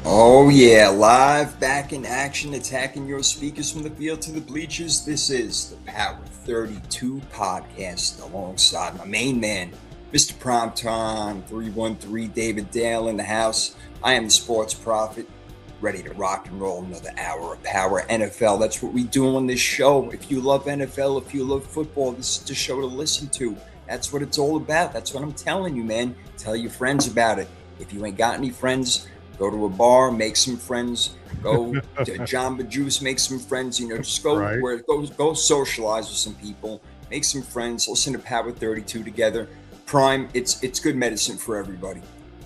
Oh yeah, live back in action, attacking your speakers from the field to the bleachers. This is the Power 32 podcast alongside my main man, Mr. Primetime 313 David Dale in the house. I am the sports prophet, ready to rock and roll another hour of Power NFL. That's what we do on this show. If you love NFL, if you love football, this is the show to listen to. That's what it's all about. That's what I'm telling you, man. Tell your friends about it. If you ain't got any friends, go to a bar, make some friends. Go to Jamba Juice, make some friends. Just go Right. go socialize with some people, make some friends. Listen to Power 32 together. Prime, it's good medicine for everybody.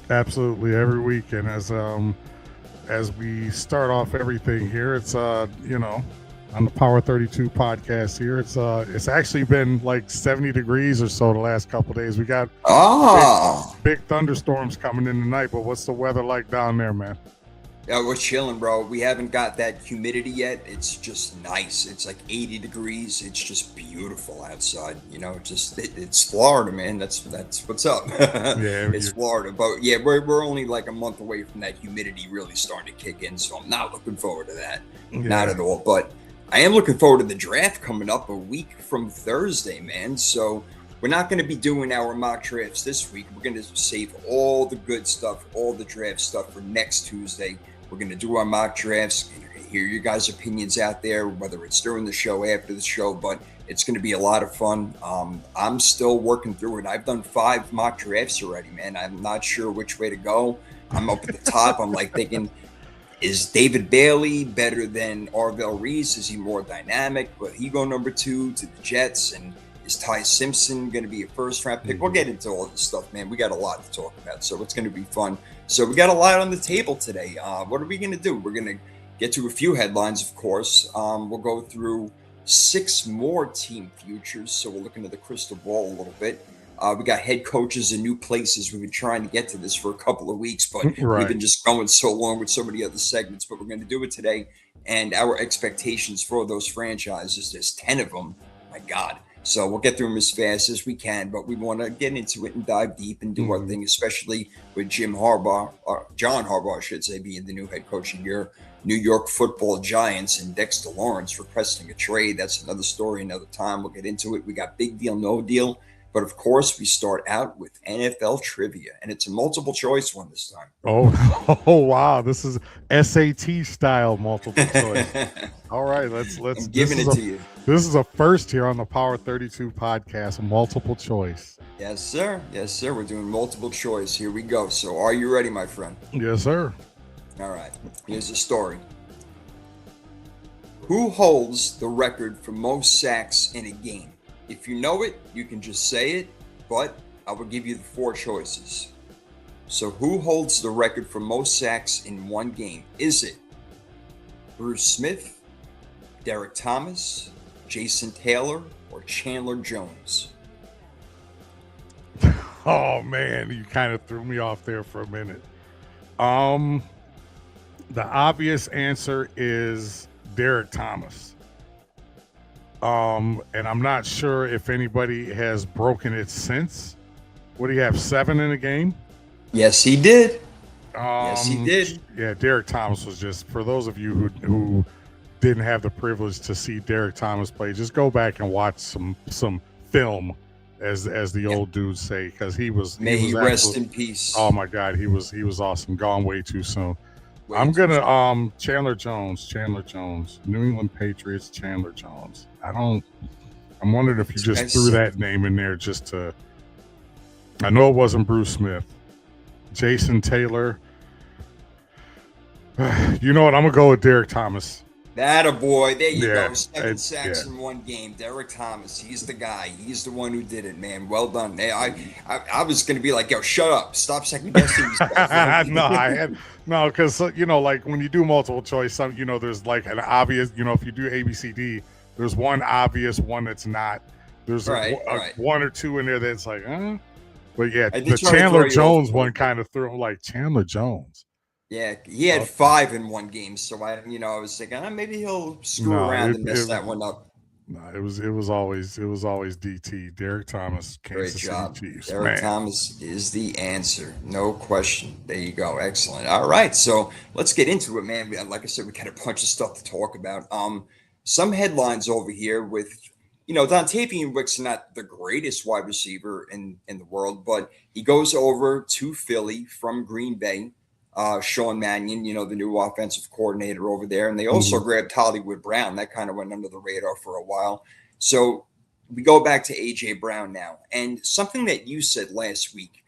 Absolutely, every week. And as we start off everything here, it's on the Power 32 podcast here. It's actually been like 70 degrees or so the last couple of days. We got big thunderstorms coming in tonight, but what's the weather like down there, man? Yeah, we're chilling, bro. We haven't got that humidity yet. It's just nice. It's like 80 degrees. It's just beautiful outside. It's Florida, man. That's what's up. Yeah, It's Florida. But yeah, we're only like a month away from that humidity really starting to kick in. So I'm not looking forward to that. Yeah. Not at all. But I am looking forward to the draft coming up a week from Thursday, man. So we're not going to be doing our mock drafts this week. We're going to save all the good stuff, all the draft stuff for next Tuesday. We're going to do our mock drafts, hear your guys' opinions out there, whether it's during the show, after the show, but it's going to be a lot of fun. I'm still working through it. I've done 5 mock drafts already, man. I'm not sure which way to go. I'm up at the top. I'm like thinking, is David Bailey better than Arvell Reese? Is he more dynamic? Will he go number 2 to the Jets? And is Ty Simpson going to be a first-round pick? We'll get into all this stuff, man. We got a lot to talk about, so it's going to be fun. So we got a lot on the table today. What are we going to do? We're going to get to a few headlines, of course. We'll go through 6 more team futures, so we'll look into the crystal ball a little bit. We got head coaches in new places. We've been trying to get to this for a couple of weeks, but We've been just going so long with so many other segments, but we're going to do it today. And our expectations for those franchises, there's 10 of them. My God. So we'll get through them as fast as we can, but we want to get into it and dive deep and do our thing, especially with John Harbaugh, I should say, being the new head coach of your New York Football Giants, and Dexter Lawrence requesting a trade. That's another story, another time. We'll get into it. We got big deal, no deal. But of course, we start out with NFL trivia, and it's a multiple choice one this time. Oh wow! This is SAT style multiple choice. All right, let's. I'm giving it to you. This is a first here on the Power 32 podcast, multiple choice. Yes, sir. Yes, sir. We're doing multiple choice. Here we go. So, are you ready, my friend? Yes, sir. All right. Here's the story. Who holds the record for most sacks in a game? If you know it, you can just say it, but I will give you the 4 choices. So who holds the record for most sacks in one game? Is it Bruce Smith, Derek Thomas, Jason Taylor, or Chandler Jones? Oh man, you kind of threw me off there for a minute. The obvious answer is Derek Thomas. And I'm not sure if anybody has broken it since. What do you have, 7 in a game? Yes, he did. Yes, he did. Yeah, Derek Thomas was just, for those of you who didn't have the privilege to see Derek Thomas play, just go back and watch some film, as the old dudes say, because he was. May he rest in peace. Oh my God, he was awesome. Gone way too soon. I'm gonna Chandler Jones, New England Patriots, Chandler Jones. I'm wondering if you just threw that name in there just to. I know it wasn't Bruce Smith, Jason Taylor. You know what? I'm gonna go with Derek Thomas. That boy, there you go. 7 sacks in one game. Derek Thomas, he's the guy. He's the one who did it, man. Well done. Hey, I was gonna be like, yo, shut up, stop second guessing these guys. No, because like when you do multiple choice, there's like an obvious. If you do ABCD, there's one obvious, one that's not. There's one or two in there that's like, But yeah, the Chandler Jones one kind of threw him like Chandler Jones. Yeah, he had 5 in one game, so I was thinking maybe he'll screw around and mess that one up. No, it was always DT, Derek Thomas, Great Kansas City job. Chiefs. Derek Man, Thomas is the answer. No question. There you go. Excellent. All right. So let's get into it, man. Like I said, we got a bunch of stuff to talk about. Some headlines over here with, Dontavian Wicks not the greatest wide receiver in the world, but he goes over to Philly from Green Bay. Sean Mannion, the new offensive coordinator over there. And they also Mhm. grabbed Hollywood Brown. That kind of went under the radar for a while. So we go back to AJ Brown now, and something that you said last week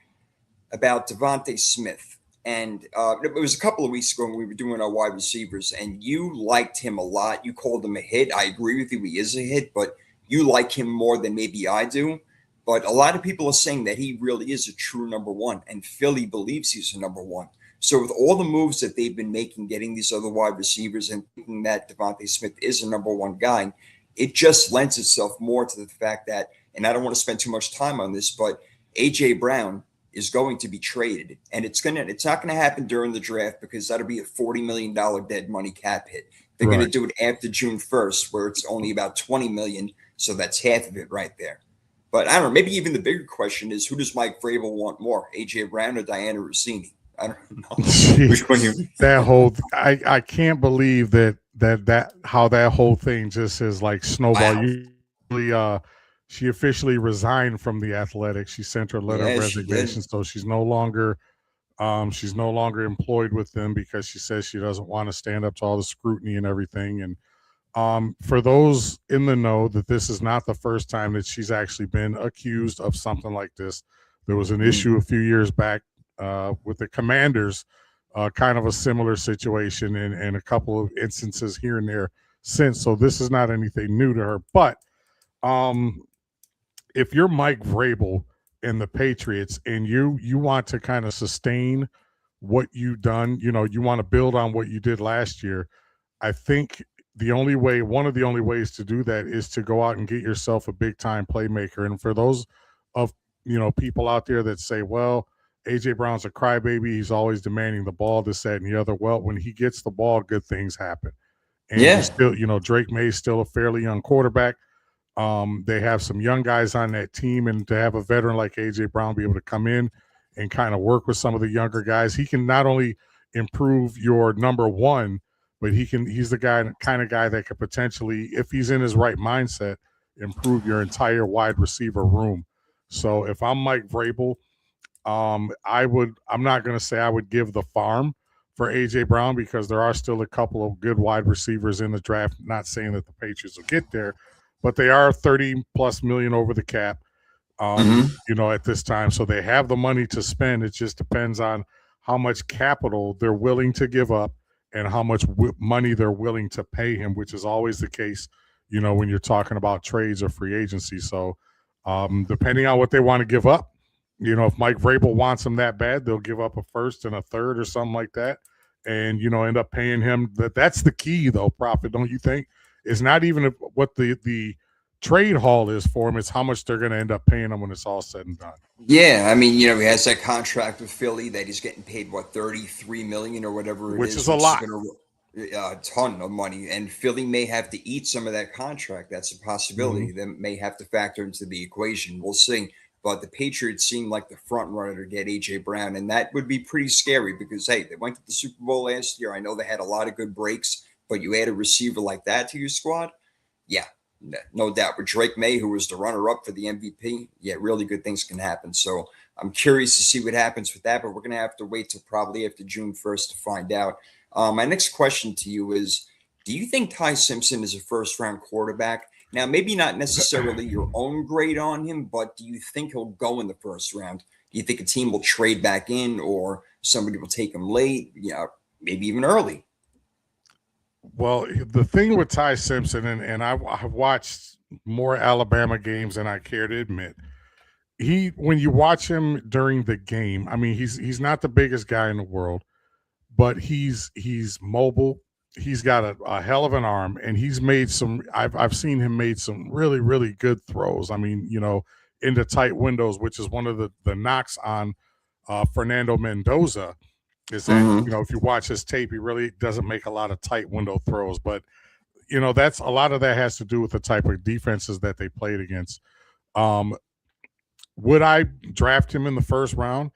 about Devontae Smith, and it was a couple of weeks ago when we were doing our wide receivers, and you liked him a lot. You called him a hit. I agree with you; he is a hit, but you like him more than maybe I do. But a lot of people are saying that he really is a true number one, and Philly believes he's a number one. So with all the moves that they've been making, getting these other wide receivers, and thinking that Devontae Smith is a number one guy, it just lends itself more to the fact that, and I don't want to spend too much time on this, but AJ Brown is going to be traded, and it's not gonna happen during the draft because that'll be a $40 million dead money cap hit. They're gonna Right. do it after June 1st, where it's only about 20 million, so that's half of it right there. But I don't know. Maybe even the bigger question is, who does Mike Vrabel want more, AJ Brown or Diana Rossini? I don't know. Which one you? That whole I can't believe that how that whole thing just is like snowball. Wow. Usually, she officially resigned from the Athletics. She sent her letter of Yeah, she resignation, did. so she's no longer employed with them because she says she doesn't want to stand up to all the scrutiny and everything. And for those in the know, that this is not the first time that she's actually been accused of something like this. There was an Mm. issue a few years back with the Commanders, kind of a similar situation, and a couple of instances here and there since. So this is not anything new to her. But um, if you're Mike Vrabel and the Patriots, and you want to kind of sustain what you've done, you want to build on what you did last year. I think one of the only ways to do that is to go out and get yourself a big time playmaker. And for those of people out there that say, well, AJ Brown's a crybaby, he's always demanding the ball, this, that, and the other. Well, when he gets the ball, good things happen. And he's Yeah. still, Drake May's still a fairly young quarterback. They have some young guys on that team, and to have a veteran like AJ Brown be able to come in and kind of work with some of the younger guys, he can not only improve your number one, but he's the kind of guy that could potentially, if he's in his right mindset, improve your entire wide receiver room. So if I'm Mike Vrabel, I'm not going to say I would give the farm for AJ Brown, because there are still a couple of good wide receivers in the draft. Not saying that the Patriots will get there, but they are 30 plus million over the cap, Hmm. at this time. So they have the money to spend. It just depends on how much capital they're willing to give up and how much money they're willing to pay him, which is always the case, when you're talking about trades or free agency. So depending on what they want to give up, if Mike Vrabel wants him that bad, they'll give up a first and a third or something like that, and end up paying him. That's the key, though. Profit, don't you think? It's not even what the trade haul is for him; it's how much they're going to end up paying him when it's all said and done. Yeah, I mean, he has that contract with Philly that he's getting paid, what, 33 million or whatever it Which is is, a which is lot. going to a ton of money. And Philly may have to eat some of that contract. That's a Mm-hmm. possibility that may have to factor into the equation. We'll see. But the Patriots seem like the front runner to get AJ Brown, and that would be pretty scary because hey, they went to the Super Bowl last year. I know they had a lot of good breaks, but you add a receiver like that to your squad, yeah, no doubt. With Drake May, who was the runner up for the MVP, yeah, really good things can happen. So I'm curious to see what happens with that, but we're going to have to wait till probably after June 1st to find out. My next question to you is, do you think Ty Simpson is a first round quarterback? Now, maybe not necessarily your own grade on him, but do you think he'll go in the first round? Do you think a team will trade back in or somebody will take him late? Yeah, maybe even early. Well, the thing with Ty Simpson, and I've watched more Alabama games than I care to admit. When you watch him during the game, I mean, he's not the biggest guy in the world, but he's mobile. He's got a hell of an arm, and he's made some. I've seen him made some really really good throws. I mean, into tight windows, which is one of the knocks on Fernando Mendoza, is that Mm-hmm. if you watch his tape, he really doesn't make a lot of tight window throws. But that's a lot of that has to do with the type of defenses that they played against. Would I draft him in the first round?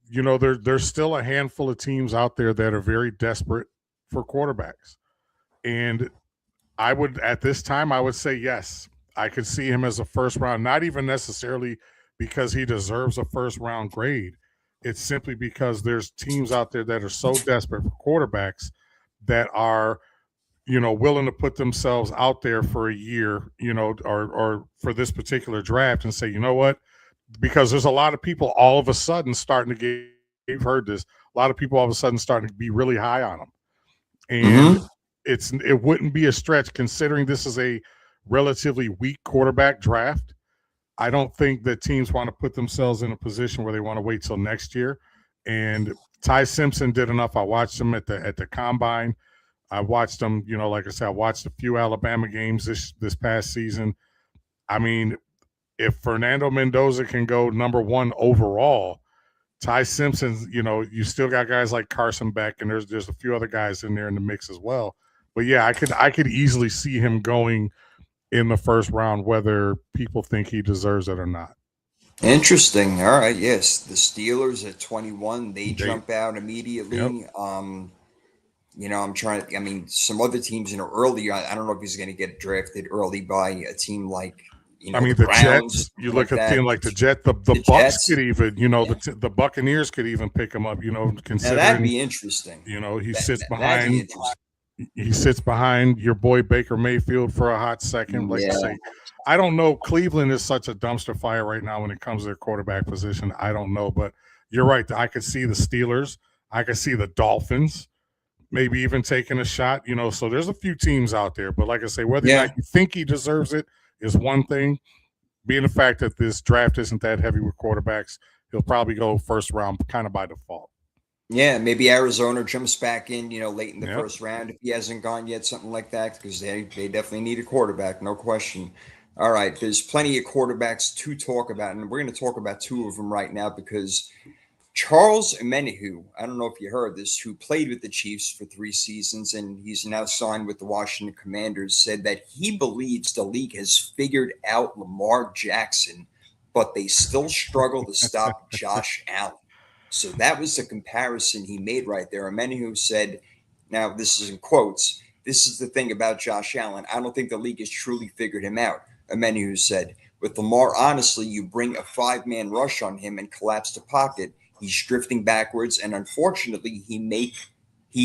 There's still a handful of teams out there that are very desperate for quarterbacks. And at this time, I would say yes. I could see him as a first round, not even necessarily because he deserves a first round grade. It's simply because there's teams out there that are so desperate for quarterbacks that are, willing to put themselves out there for a year, or for this particular draft and say, you know what? Because there's a lot of people all of a sudden starting to get, you've heard this, a lot of people all of a sudden starting to be really high on him. And it wouldn't be a stretch considering this is a relatively weak quarterback draft. I don't think that teams want to put themselves in a position where they want to wait till next year. And Ty Simpson did enough. I watched him at the combine. I watched him, like I said, I watched a few Alabama games this past season. I mean, if Fernando Mendoza can go number one overall, Ty Simpson, you still got guys like Carson Beck, and there's a few other guys in there in the mix as well. But yeah, I could easily see him going in the first round, whether people think he deserves it or not. Interesting. All right. Yes, the Steelers at 21, they jump out immediately. Yep. Some other teams, early. I don't know if he's going to get drafted early by a team like. The Browns, Jets. You look at a team like the Jets. The Bucs Jets. Could even, the Buccaneers could even pick him up. Considering now that'd be interesting. He sits behind. He sits behind your boy Baker Mayfield for a hot second. Like I say, I don't know. Cleveland is such a dumpster fire right now when it comes to their quarterback position. I don't know, but you're right. I could see the Steelers. I could see the Dolphins maybe even taking a shot. So there's a few teams out there. But like I say, whether or not you think he deserves it is one thing. Being the fact that this draft isn't that heavy with quarterbacks, he'll probably go first round kind of by default. Yeah, maybe Arizona jumps back in, late in the first round if he hasn't gone yet, something like that, because they definitely need a quarterback, no question. All right, there's plenty of quarterbacks to talk about, and we're going to talk about two of them right now because Charles Omenihu, I don't know if you heard this, who played with the Chiefs for 3 seasons, and he's now signed with the Washington Commanders, said that he believes the league has figured out Lamar Jackson, but they still struggle to stop Josh Allen. So that was the comparison he made right there. Omenihu said, now this is in quotes, this is the thing about Josh Allen. I don't think the league has truly figured him out. Omenihu said, with Lamar, honestly, you bring a 5-man rush on him and collapse the pocket. He's drifting backwards, and unfortunately, he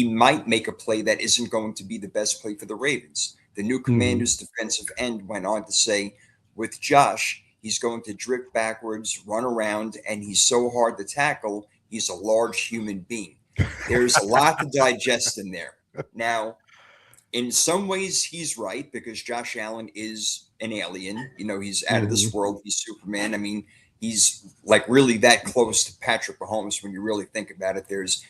might make a play that isn't going to be the best play for the Ravens. The new Commanders defensive end went on to say, with Josh, he's going to drift backwards, run around, and he's so hard to tackle. He's a large human being. There's a lot to digest in there. Now, in some ways, he's right because Josh Allen is an alien. He's out of this world. He's Superman. I mean, he's like really that close to Patrick Mahomes when you really think about it.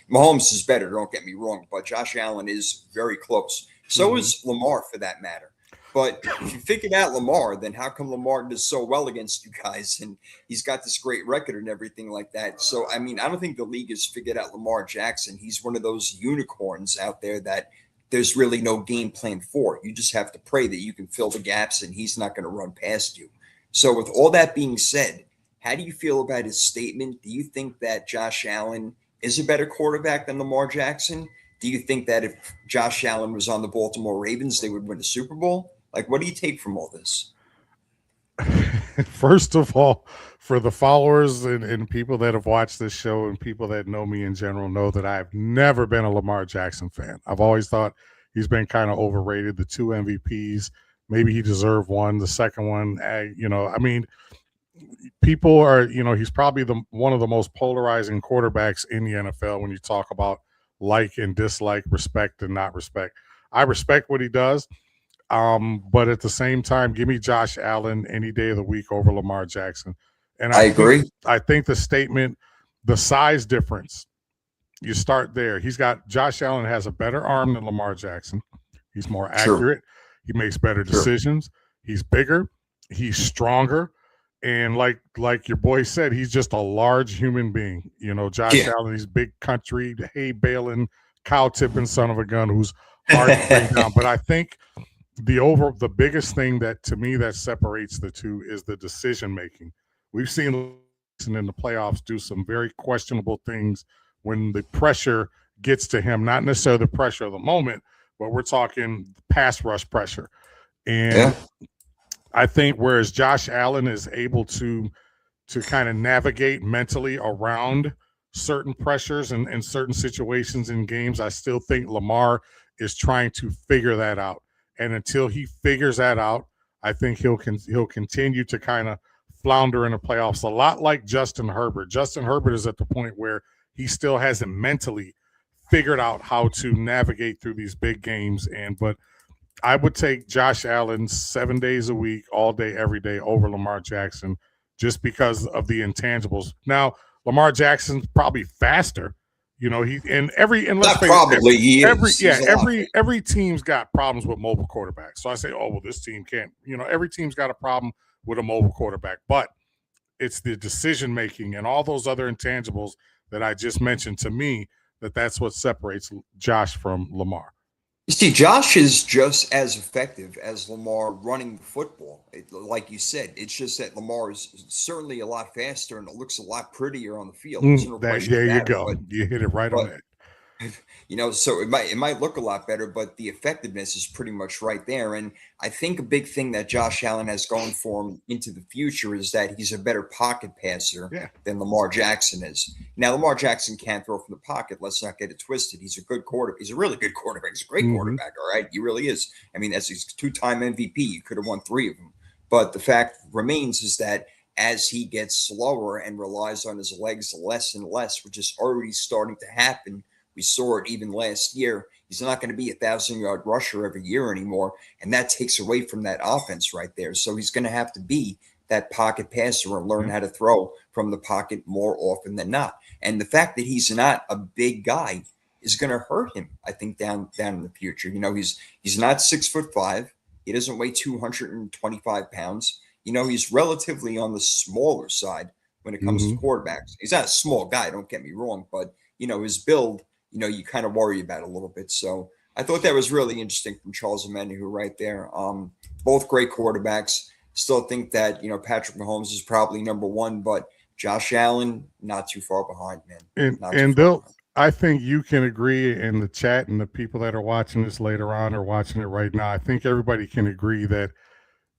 Mahomes is better, don't get me wrong, but Josh Allen is very close. So is Lamar for that matter. But if you figured out Lamar, then how come Lamar does so well against you guys? And he's got this great record and everything like that. So, I don't think the league has figured out Lamar Jackson. He's one of those unicorns out there that there's really no game plan for. You just have to pray that you can fill the gaps and he's not going to run past you. So with all that being said, how do you feel about his statement? Do you think that Josh Allen is a better quarterback than Lamar Jackson? Do you think that if Josh Allen was on the Baltimore Ravens, they would win a Super Bowl? Like, what do you take from all this? First of all, for the followers and people that have watched this show and people that know me in general know that I've never been a Lamar Jackson fan. I've always thought he's been kind of overrated. The 2 MVPs, maybe he deserved one. The second one, people are, he's probably one of the most polarizing quarterbacks in the NFL when you talk about like and dislike, respect and not respect. I respect what he does. But at the same time, give me Josh Allen any day of the week over Lamar Jackson. And I agree. I think the statement, the size difference, you start there. Josh Allen has a better arm than Lamar Jackson. He's more accurate. He makes better decisions. He's bigger. He's stronger. And like your boy said, he's just a large human being. Josh Allen, he's big country, hay baling, cow tipping son of a gun who's hard to bring down. But I think the biggest thing that to me that separates the two is the decision making. We've seen in the playoffs do some very questionable things when the pressure gets to him, not necessarily the pressure of the moment, but we're talking pass rush pressure. Yeah. And I think whereas Josh Allen is able to kind of navigate mentally around certain pressures and certain situations in games, I still think Lamar is trying to figure that out. And until he figures that out, I think he'll continue to kind of flounder in the playoffs. A lot like Justin Herbert. Justin Herbert is at the point where he still hasn't mentally figured out how to navigate through these big games. But I would take Josh Allen 7 days a week, all day, every day over Lamar Jackson just because of the intangibles. Now, Lamar Jackson's probably faster. You know, and let's face it, he is. Every team's got problems with mobile quarterbacks. So I say, oh well, this team can't. You know, every team's got a problem with a mobile quarterback, but it's the decision making and all those other intangibles that I just mentioned to me that's what separates Josh from Lamar. You see, Josh is just as effective as Lamar running the football. Like you said, it's just that Lamar is certainly a lot faster and it looks a lot prettier on the field. There you go. You hit it right on it. You know, so it might look a lot better, but the effectiveness is pretty much right there. And I think a big thing that Josh Allen has going for him into the future is that he's a better pocket passer than Lamar Jackson is. Now, Lamar Jackson can't throw from the pocket. Let's not get it twisted. He's a good quarterback. He's a really good quarterback. He's a great quarterback. All right, he really is. I mean, as he's two-time MVP, you could have won 3 of them. But the fact remains is that as he gets slower and relies on his legs less and less, which is already starting to happen. We saw it even last year. He's not going to be a 1,000-yard rusher every year anymore, and that takes away from that offense right there. So he's going to have to be that pocket passer and learn how to throw from the pocket more often than not. And the fact that he's not a big guy is going to hurt him, I think, down in the future. You know, he's not 6'5". He doesn't weigh 225 pounds. You know, he's relatively on the smaller side when it comes to quarterbacks. He's not a small guy, don't get me wrong, but, you know, his build, you know, you kind of worry about a little bit. So I thought that was really interesting from Charles Omenihu right there. Both great quarterbacks. Still think that, you know, Patrick Mahomes is probably number 1, but Josh Allen, not too far behind, man. I think you can agree in the chat and the people that are watching this later on or watching it right now, I think everybody can agree that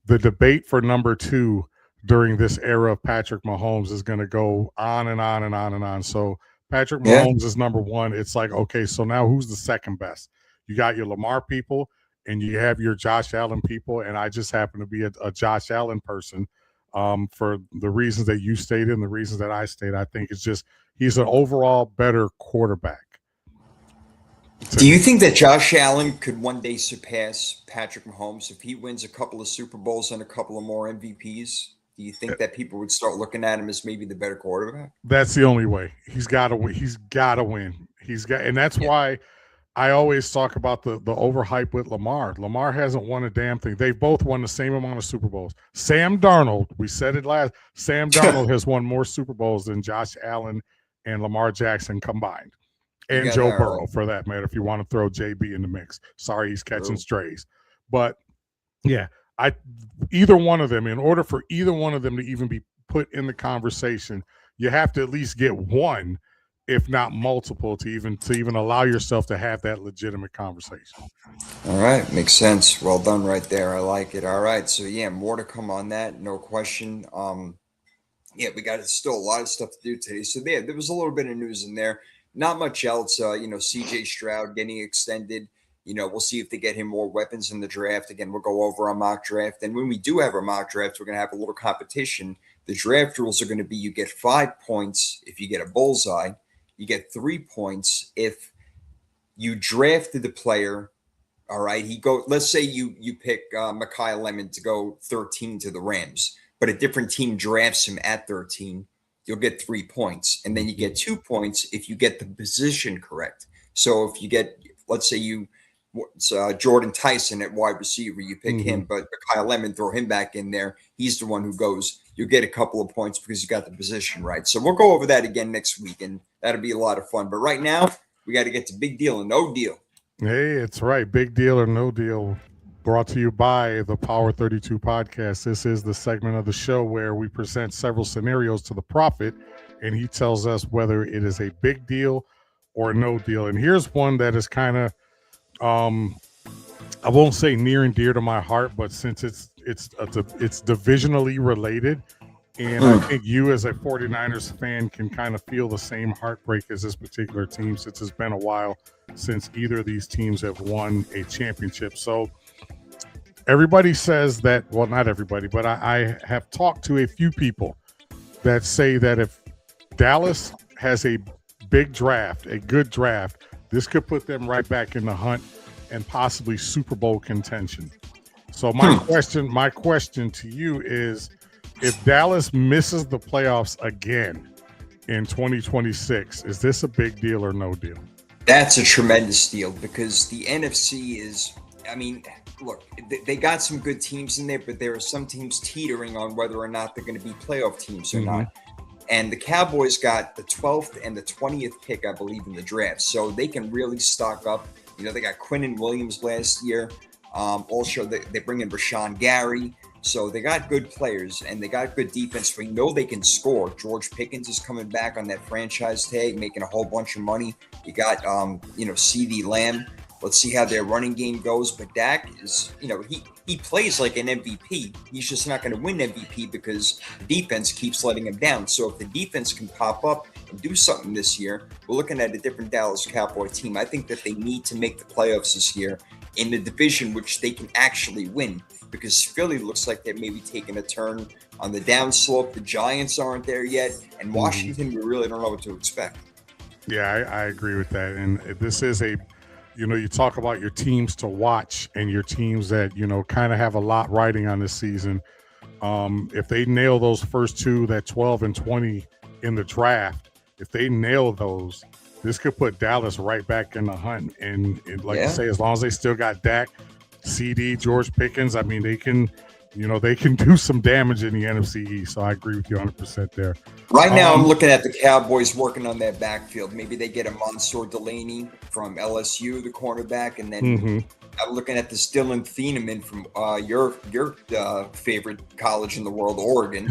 the debate for number 2 during this era of Patrick Mahomes is going to go on and on and on and on. So Patrick Mahomes is number 1. It's like, okay, so now who's the second best? You got your Lamar people and you have your Josh Allen people, and I just happen to be a Josh Allen person for the reasons that you stated and the reasons that I stated. I think it's just he's an overall better quarterback. Do you think that Josh Allen could one day surpass Patrick Mahomes if he wins a couple of Super Bowls and a couple of more MVPs? Do you think that people would start looking at him as maybe the better quarterback? That's the only way. He's got to win. And that's why I always talk about the overhype with Lamar. Lamar hasn't won a damn thing. They've both won the same amount of Super Bowls. Sam Darnold, we said it last. Sam Darnold has won more Super Bowls than Josh Allen and Lamar Jackson combined, and Joe Burrow for that matter. If you want to throw JB in the mix, sorry, he's catching strays, but yeah. Either one of them, in order for either one of them to even be put in the conversation, you have to at least get one, if not multiple, to even allow yourself to have that legitimate conversation. All right, makes sense. Well done right there. I like it. All right, so yeah, more to come on that, no question. We got still a lot of stuff to do today. So there was a little bit of news in there, not much else. CJ Stroud getting extended. You know, we'll see if they get him more weapons in the draft. Again, we'll go over our mock draft. And when we do have our mock draft, we're going to have a little competition. The draft rules are going to be you get 5 points if you get a bullseye. You get 3 points if you drafted the player. All right, let's say you pick Mekhi Lemon to go 13 to the Rams, but a different team drafts him at 13. You'll get 3 points. And then you get 2 points if you get the position correct. So if you get, let's say Jordan Tyson at wide receiver, you pick him, but Kyle Lemon, throw him back in there. He's the one who goes. You get a couple of points because you got the position right. So we'll go over that again next week, and that'll be a lot of fun. But right now, we got to get to big deal and no deal. Hey, it's right. Big deal or no deal. brought to you by the Power 32 podcast. This is the segment of the show where we present several scenarios to the prophet, and he tells us whether it is a big deal or no deal. And here's one that is kind of, I won't say near and dear to my heart, but since it's divisionally related, and I think you as a 49ers fan can kind of feel the same heartbreak as this particular team, since it's been a while since either of these teams have won a championship. So everybody says that, well, not everybody, but I have talked to a few people that say that if Dallas has a big draft, a good draft, this could put them right back in the hunt and possibly Super Bowl contention. So my question to you is, if Dallas misses the playoffs again in 2026, is this a big deal or no deal? That's a tremendous deal because the NFC is, I mean, look, they got some good teams in there, but there are some teams teetering on whether or not they're going to be playoff teams or not. And the Cowboys got the 12th and the 20th pick, I believe, in the draft. So they can really stock up. You know, they got Quinnen Williams last year. Also, they bring in Rashawn Gary. So they got good players and they got good defense. We know they can score. George Pickens is coming back on that franchise tag, making a whole bunch of money. You got, CeeDee Lamb. Let's see how their running game goes. But Dak is, he plays like an MVP. He's just not going to win MVP because the defense keeps letting him down. So if the defense can pop up and do something this year, we're looking at a different Dallas Cowboy team. I think that they need to make the playoffs this year in the division, which they can actually win, because Philly looks like they're maybe taking a turn on the downslope. The Giants aren't there yet. And Washington, we really don't know what to expect. Yeah, I agree with that. And this is you talk about your teams to watch and your teams that, kind of have a lot riding on this season. If they nail those first two, that 12 and 20 in the draft, if they nail those, this could put Dallas right back in the hunt. And like you say, as long as they still got Dak, CD, George Pickens, I mean, they can do some damage in the NFC East. So I agree with you 100% there. Right now, I'm looking at the Cowboys working on their backfield. Maybe they get a Mansour Delaney from LSU, the cornerback, and then I'm looking at this Dylan Thieneman from your favorite college in the world, Oregon.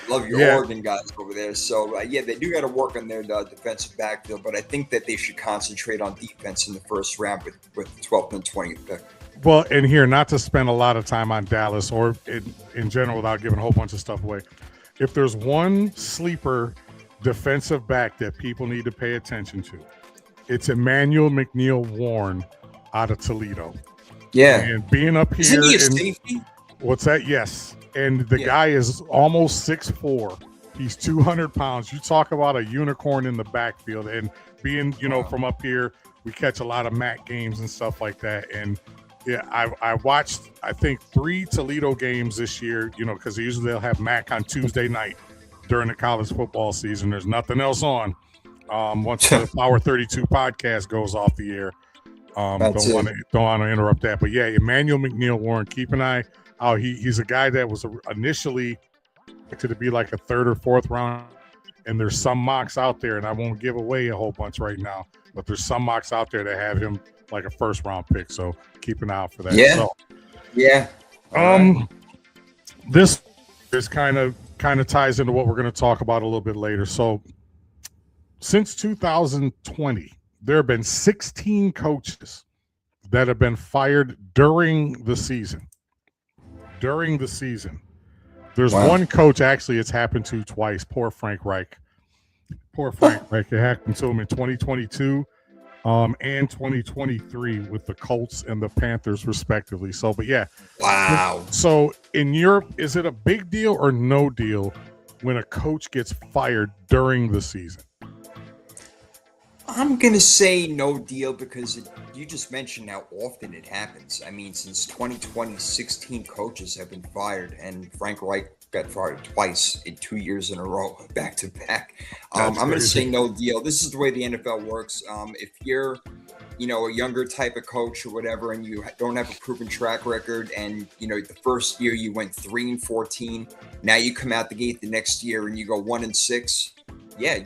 Love your Oregon guys over there. So, they do got to work on their defensive backfield, but I think that they should concentrate on defense in the first round with the 12th and 20th pick. Well, and here, not to spend a lot of time on Dallas or in general without giving a whole bunch of stuff away, if there's one sleeper defensive back that people need to pay attention to, it's Emmanuel McNeil-Warren out of Toledo. Yeah. And being up here. Isn't he a safety? What's that? Yes. And the guy is almost 6'4". He's 200 pounds. You talk about a unicorn in the backfield. And being, from up here, we catch a lot of MAC games and stuff like that. And I watched, I think, 3 Toledo games this year, because usually they'll have MAC on Tuesday night during the college football season. There's nothing else on. Once the Power 32 podcast goes off the air, don't want to interrupt that. But yeah, Emmanuel McNeil-Warren, keep an eye out. He's a guy that was initially expected to be like a 3rd or 4th round, and there's some mocks out there, and I won't give away a whole bunch right now, but there's some mocks out there that have him like a 1st round pick. So keep an eye out for that. This is kind of ties into what we're going to talk about a little bit later. So since 2020, there have been 16 coaches that have been fired during the season. There's one coach, actually, it's happened to twice. Poor Frank Reich. It happened to him in 2022 and 2023 with the Colts and the Panthers, respectively. So, but yeah. Wow. So in Europe, is it a big deal or no deal when a coach gets fired during the season? I'm going to say no deal because you just mentioned how often it happens. I mean, since 2020, 16 coaches have been fired, and Frank Reich got fired twice in 2 years in a row, back to back. I'm going to say no deal. This is the way the NFL works. If you're, a younger type of coach or whatever, and you don't have a proven track record, and, the first year you went 3-14, now you come out the gate the next year and you go 1-6. Yeah,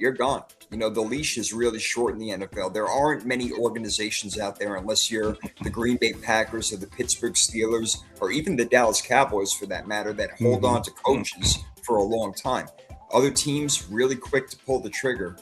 you're gone. The leash is really short in the NFL. There aren't many organizations out there, unless you're the Green Bay Packers or the Pittsburgh Steelers or even the Dallas Cowboys, for that matter, that hold on to coaches for a long time. Other teams really quick to pull the trigger.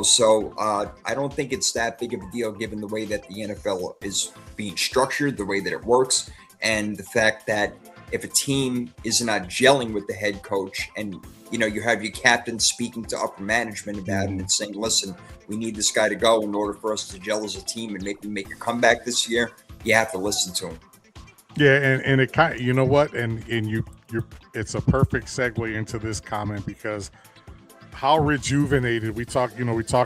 So I don't think it's that big of a deal given the way that the NFL is being structured, the way that it works, and the fact that if a team is not gelling with the head coach and, you have your captain speaking to upper management about it and saying, listen, we need this guy to go in order for us to gel as a team and maybe make a comeback this year, you have to listen to him. Yeah, and it kind of, you know what, and you're it's a perfect segue into this comment, because how rejuvenated we talk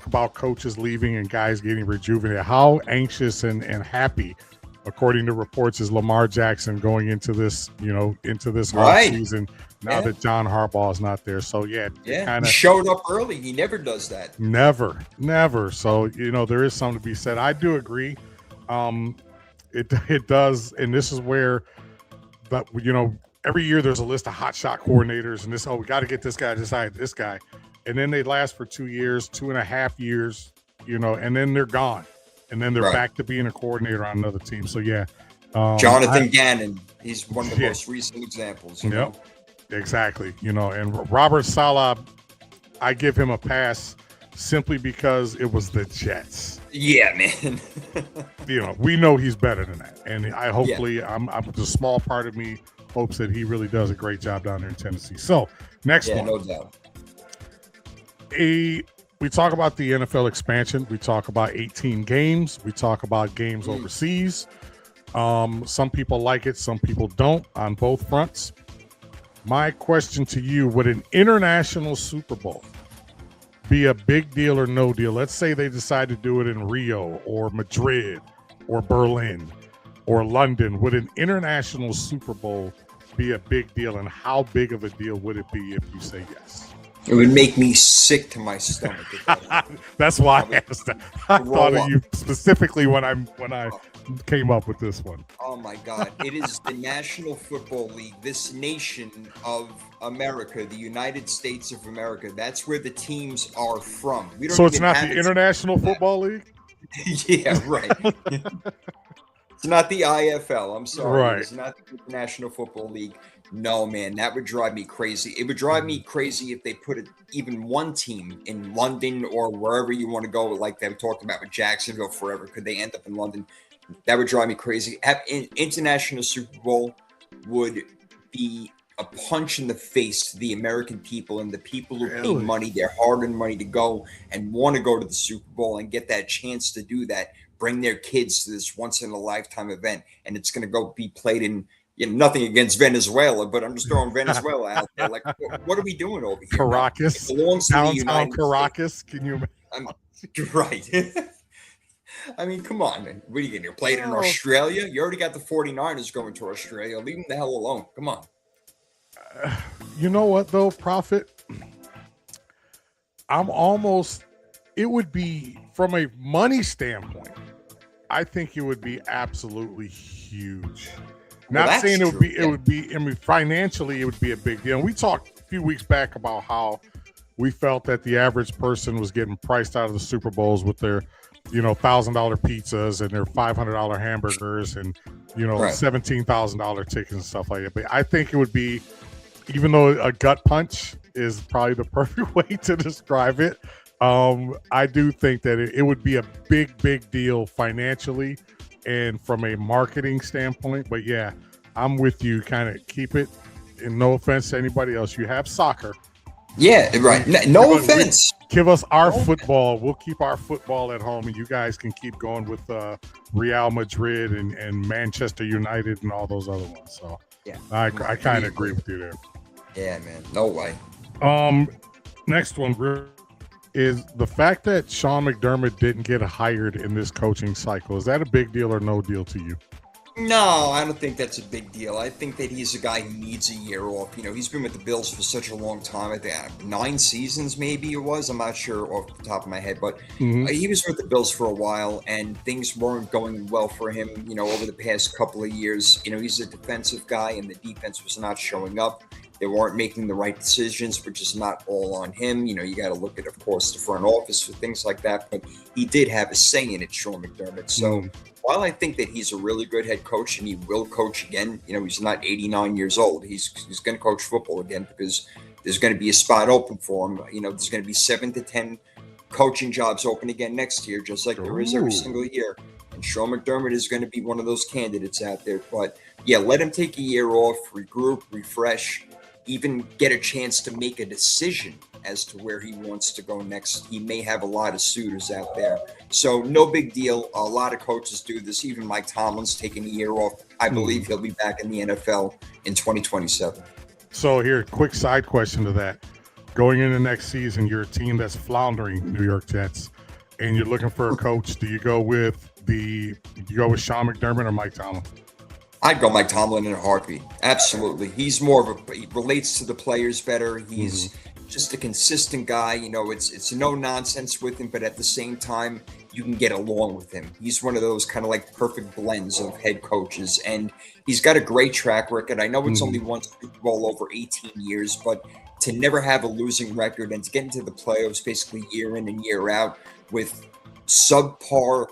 about coaches leaving and guys getting rejuvenated. How anxious and happy, according to reports, is Lamar Jackson going into this offseason now that John Harbaugh is not there. So he showed up early. He never does that. Never. So there is something to be said. I do agree. It does, and this is where, but every year there's a list of hotshot coordinators, and we got to get this guy, this guy, and then they last for 2 years, 2.5 years, and then they're gone, and then they're back to being a coordinator on another team. So Jonathan Gannon, he's one of the most recent examples. Exactly. And Robert Saleh, I give him a pass simply because it was the Jets. Yeah, man. We know he's better than that, and I'm the small part of me hopes that he really does a great job down there in Tennessee. So next one, no doubt. We talk about the NFL expansion. We talk about 18 games. We talk about games overseas. Some people like it, some people don't, on both fronts. My question to you: would an international Super Bowl be a big deal or no deal? Let's say they decide to do it in Rio or Madrid or Berlin or London. Would an international Super Bowl be a big deal, and how big of a deal would it be if you say yes? It would make me sick to my stomach. That's why I asked that. I thought of you specifically when I came up with this one. Oh my God. It is the National Football League, this nation of America, the United States of America. That's where the teams are from. So it's not the International Football League? Yeah, right. It's not the IFL. I'm sorry. Right. It's not the National Football League. No, man, that would drive me crazy. It would drive me crazy if they put even one team in London or wherever you want to go, like they talked about with Jacksonville forever. Could they end up in London? That would drive me crazy. An international Super Bowl would be a punch in the face to the American people and the people who pay money, their hard-earned money, to go and want to go to the Super Bowl and get that chance to do that, bring their kids to this once-in-a-lifetime event, and it's going to go be played in, nothing against Venezuela, but I'm just throwing Venezuela out there. Like, what are we doing over here? Caracas, downtown Caracas. Can you imagine? Right. I mean, come on, man. What are you going to play it in Australia? You already got the 49ers going to Australia. Leave them the hell alone. Come on. You know what, though, Prophet? It would be, from a money standpoint, I think it would be absolutely huge. Not saying it would be, I mean, financially, it would be a big deal. And we talked a few weeks back about how we felt that the average person was getting priced out of the Super Bowls with their, $1,000 pizzas and their $500 hamburgers and, $17,000 tickets and stuff like that. But I think it would be, even though a gut punch is probably the perfect way to describe it, I do think that it would be a big, big deal financially and from a marketing standpoint. But yeah, I'm with you. Kind of keep it, and no offense to anybody else. You have soccer. Yeah, right. No offense. Give us our football. We'll keep our football at home, and you guys can keep going with Real Madrid and Manchester United and all those other ones. So yeah, I kind of agree with you there. Yeah, man. No way. Next one is the fact that Sean McDermott didn't get hired in this coaching cycle. Is that a big deal or no deal to you? No, I don't think that's a big deal. I think that he's a guy who needs a year off. He's been with the Bills for such a long time. I think 9 seasons maybe it was. I'm not sure off the top of my head, but he was with the Bills for a while, and things weren't going well for him, over the past couple of years. He's a defensive guy, and the defense was not showing up. They weren't making the right decisions, which is not all on him. You got to look at, of course, the front office for things like that. But he did have a say in it, Sean McDermott. So while I think that he's a really good head coach and he will coach again, he's not 89 years old. He's going to coach football again because there's going to be a spot open for him. There's going to be 7 to 10 coaching jobs open again next year, just like there is every single year. And Sean McDermott is going to be one of those candidates out there. But yeah, let him take a year off, regroup, refresh, even get a chance to make a decision as to where he wants to go next. He may have a lot of suitors out there. So no big deal. A lot of coaches do this. Even Mike Tomlin's taking a year off. I believe he'll be back in the NFL in 2027. So here, quick side question to that. Going into next season, you're a team that's floundering, New York Jets, and you're looking for a coach. Do you go with Sean McDermott or Mike Tomlin? I'd go Mike Tomlin in a heartbeat. Absolutely. He's he relates to the players better. He's just a consistent guy. It's no nonsense with him, but at the same time, you can get along with him. He's one of those kind of like perfect blends of head coaches, and he's got a great track record. I know it's only one Super Bowl over 18 years, but to never have a losing record and to get into the playoffs basically year in and year out with subpar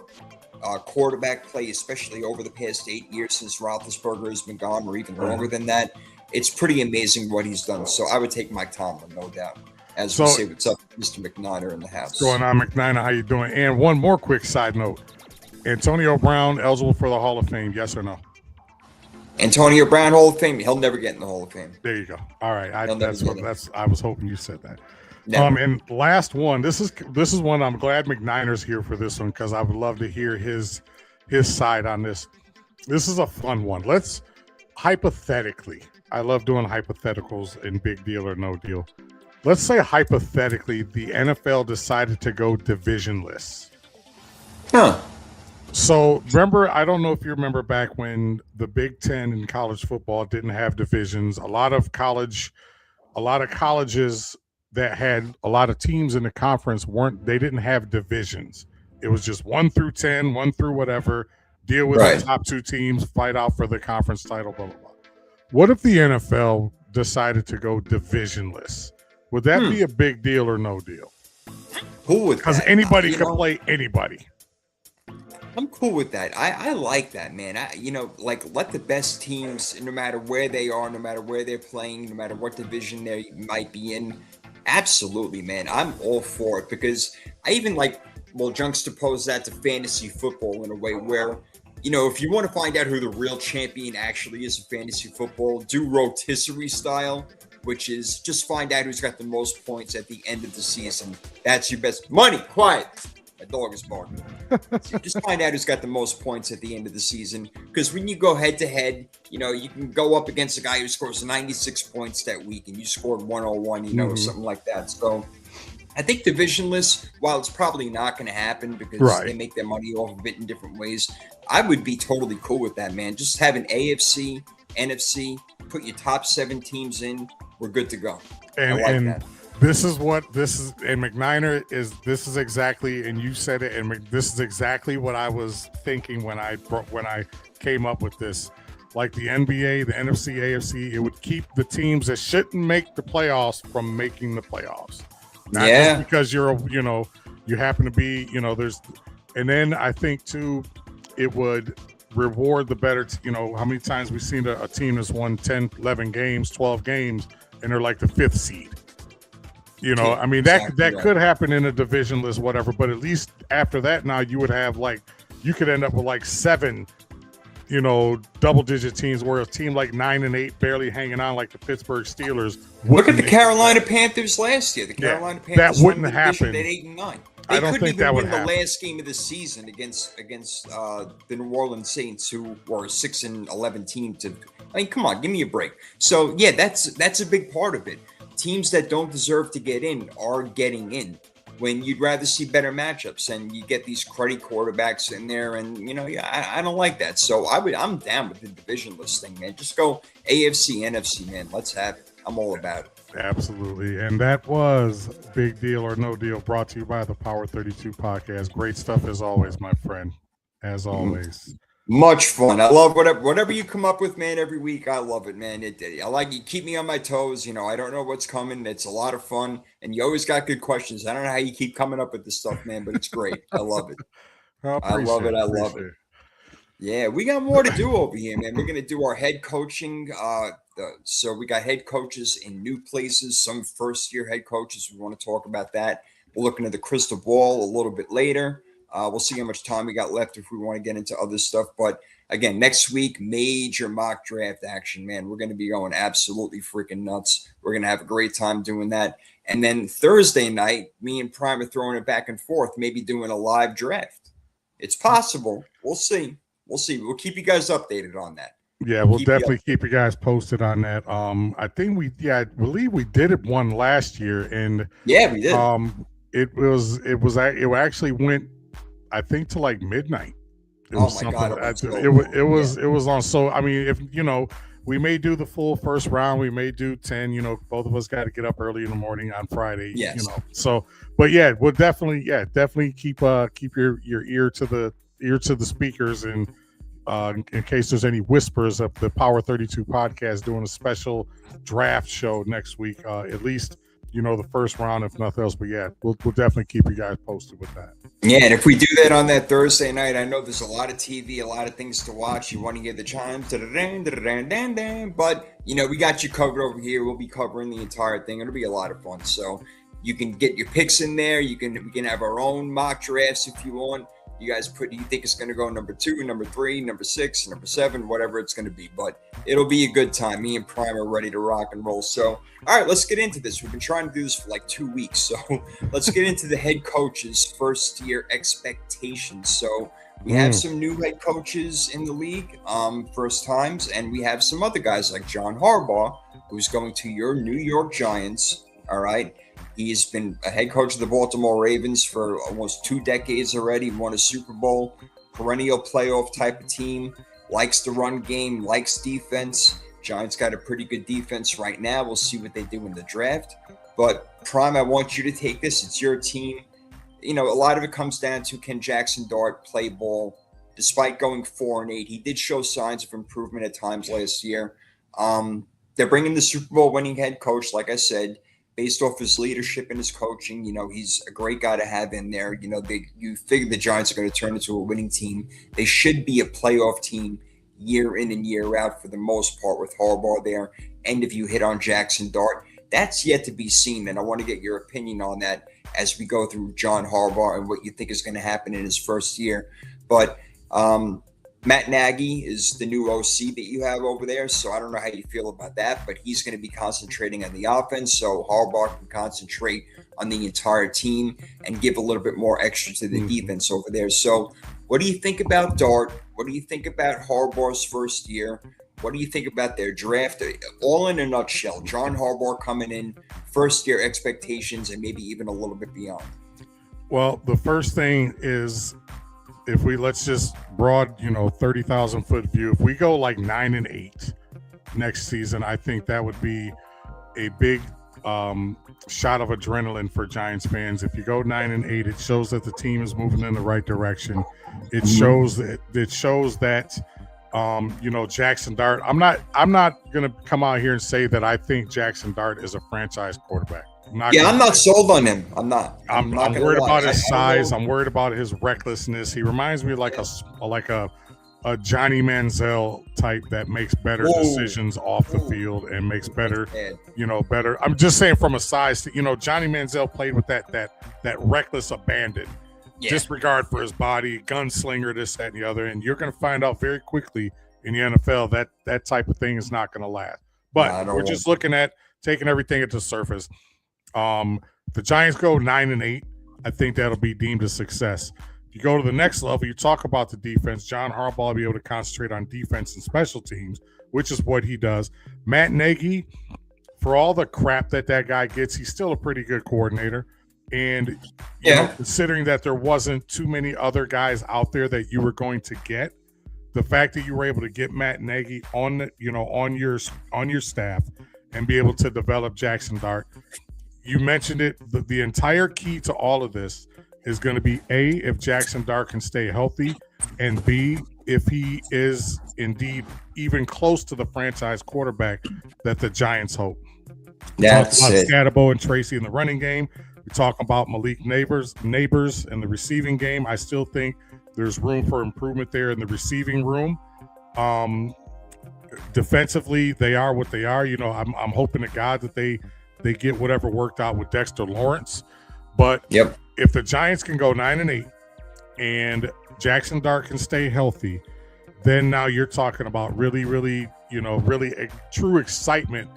quarterback play, especially over the past 8 years since Roethlisberger has been gone, or even longer than that, it's pretty amazing what he's done. So I would take Mike Tomlin, no doubt. As we say, what's up, Mr. McNiner in the house. What's going on, McNiner? How you doing? And one more quick side note. Antonio Brown eligible for the Hall of Fame, yes or no? Antonio Brown Hall of Fame, he'll never get in the Hall of Fame. There you go. All right. I was hoping you said that. Never. And last one. This is one I'm glad McNiner's here for this one because I would love to hear his side on this. This is a fun one. Let's hypothetically, I love doing hypotheticals in Big Deal or No Deal. Let's say hypothetically the NFL decided to go divisionless. Huh. So remember, I don't know if you remember back when the Big Ten in college football didn't have divisions. A lot of colleges that had a lot of teams in the conference didn't have divisions. It was just 1 through 10, 1 through whatever, deal with the top 2 teams, fight out for the conference title, blah, blah, blah. What if the NFL decided to go divisionless? Would that be a big deal or no deal? Cool with that. Because anybody can play anybody. I'm cool with that. I like that, man. Let the best teams, no matter where they are, no matter where they're playing, no matter what division they might be in. Absolutely, man. I'm all for it because I even juxtapose that to fantasy football in a way where, if you want to find out who the real champion actually is in fantasy football, do rotisserie style, which is just find out who's got the most points at the end of the season. That's your best money. Quiet. My dog is barking. So just find out who's got the most points at the end of the season. Because when you go head to head, you can go up against a guy who scores 96 points that week and you scored 101, or something like that. So I think divisionless, while it's probably not going to happen because they make their money off of it in different ways, I would be totally cool with that, man. Just have an AFC, NFC, put your top 7 teams in. We're good to go. And, I like that. This is McNiner this is exactly, and you said it, and this is exactly what I was thinking when I came up with this. Like the NBA, the NFC, AFC, it would keep the teams that shouldn't make the playoffs from making the playoffs. Not just because you happen to be, and then I think too, it would reward the better, how many times we've seen a team that's won 10, 11 games, 12 games, and they're like the 5th seed. That could happen in a divisionless whatever, but at least after that, now you would have you could end up with 7, double-digit teams, where a team like 9 and 8 barely hanging on like the Pittsburgh Steelers. Look at the Carolina Panthers last year. The Carolina Panthers that wouldn't happen at 8 and 9. I don't think that would happen. The last game of the season against the New Orleans Saints, who were a 6 and 11 team. Come on, give me a break. So yeah, that's a big part of it. Teams that don't deserve to get in are getting in when you'd rather see better matchups, and you get these cruddy quarterbacks in there, and I don't like that. So I'm down with the divisionless thing, man. Just go AFC, NFC, man. Let's have it. I'm all about it. Absolutely. And that was Big Deal or No Deal, brought to you by the Power 32 podcast. Great stuff as always, my friend. As always. Much fun. I love whatever you come up with, man. Every week, I love it, man. I like you keep me on my toes. I don't know what's coming. It's a lot of fun, and you always got good questions. I don't know how you keep coming up with this stuff, man, but it's great. I love it. I I love appreciate it. it. I love it. Yeah, we got more to do over here, man. We're gonna do our head coaching. So we got head coaches in new places, some first year head coaches. We want to talk about that. We're looking at the crystal ball a little bit later. We'll see how much time we got left if we want to get into other stuff. But again, next week, major mock draft action, man. We're going to be going absolutely freaking nuts. We're going to have a great time doing that. And then Thursday night, me and Prime are throwing it back and forth, maybe doing a live draft. It's possible. We'll see. We'll see. We'll keep you guys updated on that. Yeah, we'll definitely keep you guys posted on that. I think I believe we did it one last year, and yeah, we did. It actually went, I think, to like midnight. It was God! It was on. So I mean, if we may do the full first round, we may do 10. Both of us got to get up early in the morning on Friday. Yes. So, but yeah, we'll definitely keep your ear to the speakers, and in case there's any whispers of the Power 32 podcast doing a special draft show next week, at least the first round, if nothing else. But yeah, we'll definitely keep you guys posted with that. Yeah, and if we do that on that Thursday night, I know there's a lot of TV, a lot of things to watch. You want to hear the chimes, but we got you covered over here. We'll be covering the entire thing. It'll be a lot of fun. So you can get your picks in there. We can have our own mock drafts if you want. You guys you think it's going to go number 2, number 3, number 6, number 7, whatever it's going to be. But it'll be a good time. Me and Prime are ready to rock and roll. So, all right, let's get into this. We've been trying to do this for like 2 weeks. So let's get into the head coaches' first year expectations. So we have some new head coaches in the league, first times, and we have some other guys like John Harbaugh, who's going to your New York Giants. All right. He's been a head coach of the Baltimore Ravens for almost 2 decades already, won a Super Bowl, perennial playoff type of team, likes the run game, likes defense. Giants got a pretty good defense right now. We'll see what they do in the draft. But Prime, I want you to take this. It's your team. A lot of it comes down to, can Jackson Dart play ball? Despite going 4-8, he did show signs of improvement at times last year. They're bringing the Super Bowl winning head coach, like I said, based off his leadership and his coaching. He's a great guy to have in there. You figure the Giants are going to turn into a winning team. They should be a playoff team year in and year out for the most part with Harbaugh there. And if you hit on Jackson Dart, that's yet to be seen. And I want to get your opinion on that as we go through John Harbaugh and what you think is going to happen in his first year. But Matt Nagy is the new OC that you have over there, so I don't know how you feel about that, but he's going to be concentrating on the offense, so Harbaugh can concentrate on the entire team and give a little bit more extra to the defense over there. So what do you think about Dart? What do you think about Harbaugh's first year? What do you think about their draft? All in a nutshell, John Harbaugh coming in, first year expectations, and maybe even a little bit beyond. Well, the first thing is, if let's just broad, 30,000 foot view, if we go like 9-8 next season, I think that would be a big shot of adrenaline for Giants fans. If you go 9-8, it shows that the team is moving in the right direction. It shows that Jackson Dart. I'm not gonna come out here and say that I think Jackson Dart is a franchise quarterback. I'm not sold on him. I'm not. I'm worried about his size. I'm worried about his recklessness. He reminds me like a Johnny Manziel type that makes better decisions off the field and makes better. I'm just saying from a size. Johnny Manziel played with that reckless abandon, disregard for his body, gunslinger, this, that, and the other. And you're going to find out very quickly in the NFL that type of thing is not going to last. But we're just looking at taking everything at the surface. The Giants go 9-8. I think that'll be deemed a success. If you go to the next level, you talk about the defense. John Harbaugh will be able to concentrate on defense and special teams, which is what he does. Matt Nagy, for all the crap that guy gets, he's still a pretty good coordinator. And considering that there wasn't too many other guys out there that you were going to get, the fact that you were able to get Matt Nagy on your staff and be able to develop Jackson Dart. You mentioned it. The entire key to all of this is going to be if Jackson Dart can stay healthy, and B, if he is indeed even close to the franchise quarterback that the Giants hope. We talked That's about it. Scatterbo and Tracy in the running game. We talk about Malik Neighbors in the receiving game. I still think there's room for improvement there in the receiving room. Defensively, they are what they are. I'm hoping to God that they get whatever worked out with Dexter Lawrence. But Yep. if the Giants can go 9-8 and Jackson Dart can stay healthy, then now you're talking about really, really, really true excitement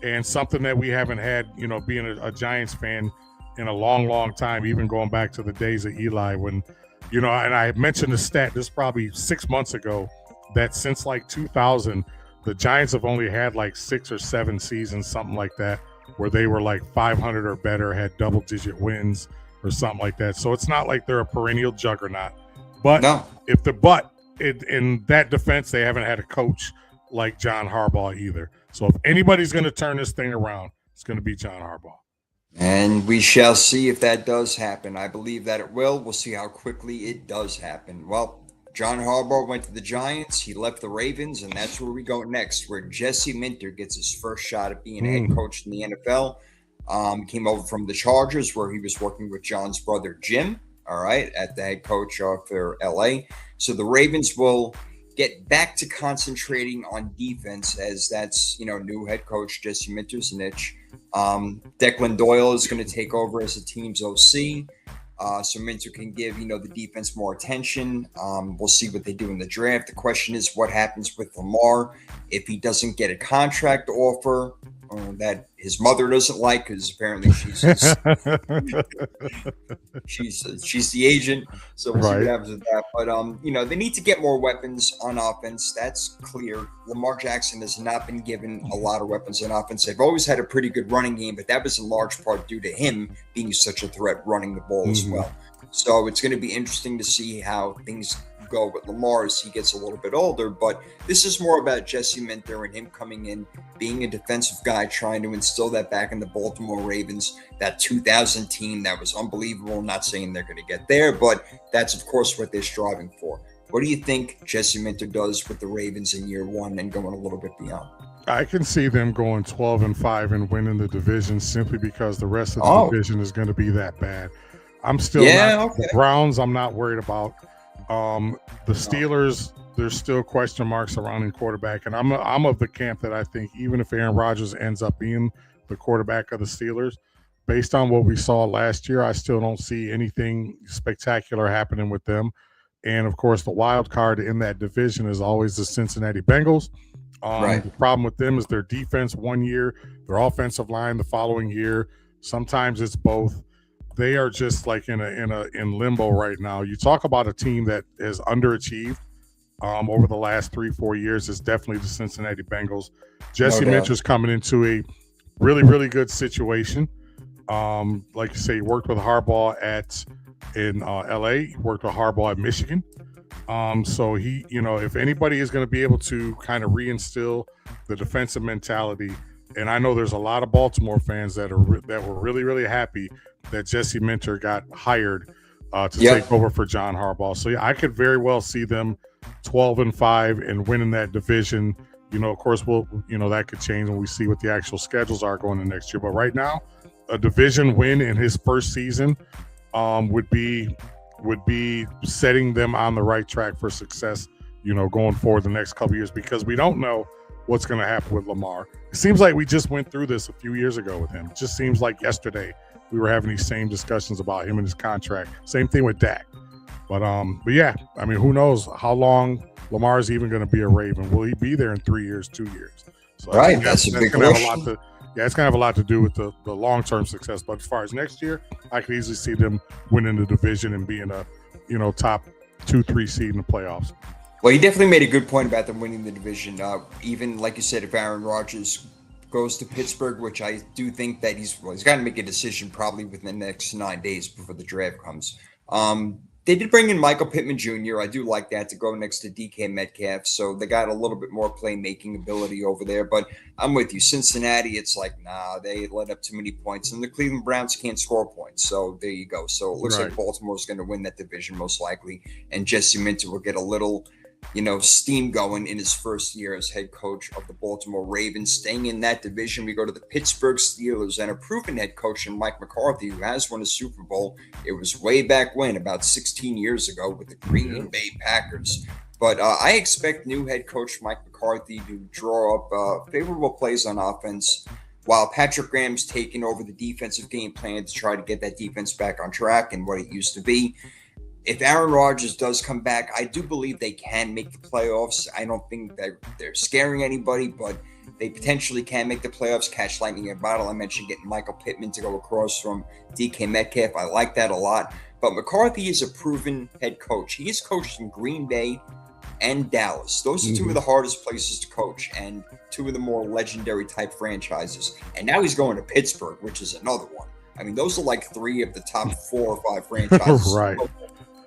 and something that we haven't had, being a Giants fan in a long, long time, even going back to the days of Eli when, and I mentioned the stat, this probably 6 months ago, that since like 2000, the Giants have only had like 6 or 7 seasons, something like that, where they were like 500 or better, had double-digit wins or something like that. So it's not like they're a perennial juggernaut. But No. in that defense, they haven't had a coach like John Harbaugh either. So if anybody's going to turn this thing around, it's going to be John Harbaugh. And we shall see if that does happen. I believe that it will. We'll see how quickly it does happen. Well, John Harbaugh went to the Giants. He left the Ravens, and that's where we go next, where Jesse Minter gets his first shot at being a head coach in the NFL. Came over from the Chargers, where he was working with John's brother, Jim, all right, at the head coach for LA. So the Ravens will get back to concentrating on defense, as that's, new head coach Jesse Minter's niche. Declan Doyle is going to take over as the team's OC. So Minter can give, the defense more attention. We'll see what they do in the draft. The question is what happens with Lamar if he doesn't get a contract offer that his mother doesn't like, because apparently she's she's the agent. So we'll see what happens with that. But, they need to get more weapons on offense. That's clear. Lamar Jackson has not been given a lot of weapons on offense. They've always had a pretty good running game, but that was in large part due to him being such a threat running the ball as well. So it's going to be interesting to see how things go with Lamar as he gets a little bit older. But this is more about Jesse Minter and him coming in, being a defensive guy, trying to instill that back in the Baltimore Ravens, that 2000 team that was unbelievable. I'm not saying they're going to get there, but that's, of course, what they're striving for. What do you think Jesse Minter does with the Ravens in year one and going a little bit beyond? I can see them going 12-5 and winning the division simply because the rest of the division is going to be that bad. I'm still the Browns I'm not worried about. The Steelers, there's still question marks surrounding quarterback, and I'm of the camp that I think even if Aaron Rodgers ends up being the quarterback of the Steelers, based on what we saw last year, I still don't see anything spectacular happening with them. And of course, the wild card in that division is always the Cincinnati Bengals. The problem with them is their defense one year, their offensive line the following year. Sometimes it's both. They are just like in limbo right now. You talk about a team that has underachieved over the last 3-4 years. It's definitely the Cincinnati Bengals. Jesse Minter's coming into a really, really good situation. Like you say, he worked with Harbaugh in LA. He worked with Harbaugh at Michigan. So he, if anybody is going to be able to kind of reinstill the defensive mentality, and I know there's a lot of Baltimore fans that were really, really happy that Jesse Minter got hired to take over for John Harbaugh. So I could very well see them 12-5 and winning that division. Of course, that could change when we see what the actual schedules are going into next year. But right now, a division win in his first season would be setting them on the right track for success, going forward the next couple of years, because we don't know what's going to happen with Lamar. It seems like we just went through this a few years ago with him. It just seems like yesterday we were having these same discussions about him and his contract. Same thing with Dak. But yeah, I mean, who knows how long Lamar is even going to be a Raven? Will he be there in 3 years, 2 years? So that's a big question. It's going to have a lot to do with the long-term success. But as far as next year, I could easily see them winning the division and being a top 2-3 seed in the playoffs. Well, he definitely made a good point about them winning the division. Even like you said, if Aaron Rodgers goes to Pittsburgh, which I do think that he's got to make a decision probably within the next 9 days before the draft comes. They did bring in Michael Pittman Jr. I do like that to go next to DK Metcalf. So they got a little bit more playmaking ability over there. But I'm with you. Cincinnati, it's like, nah, they let up too many points. And the Cleveland Browns can't score points. So there you go. So it looks like Baltimore's going to win that division most likely. And Jesse Minter will get a little, steam going in his first year as head coach of the Baltimore Ravens. Staying in that division, we go to the Pittsburgh Steelers and a proven head coach in Mike McCarthy, who has won a Super Bowl. It was way back when, about 16 years ago, with the Green Bay Packers. But I expect new head coach Mike McCarthy to draw up favorable plays on offense, while Patrick Graham's taking over the defensive game plan to try to get that defense back on track and what it used to be. If Aaron Rodgers does come back, I do believe they can make the playoffs. I don't think that they're scaring anybody, but they potentially can make the playoffs, catch lightning in a bottle. I mentioned getting Michael Pittman to go across from DK Metcalf. I like that a lot. But McCarthy is a proven head coach. He has coached in Green Bay and Dallas. Those are two of the hardest places to coach and two of the more legendary type franchises. And now he's going to Pittsburgh, which is another one. I mean, those are like three of the top 4 or 5 franchises. Right.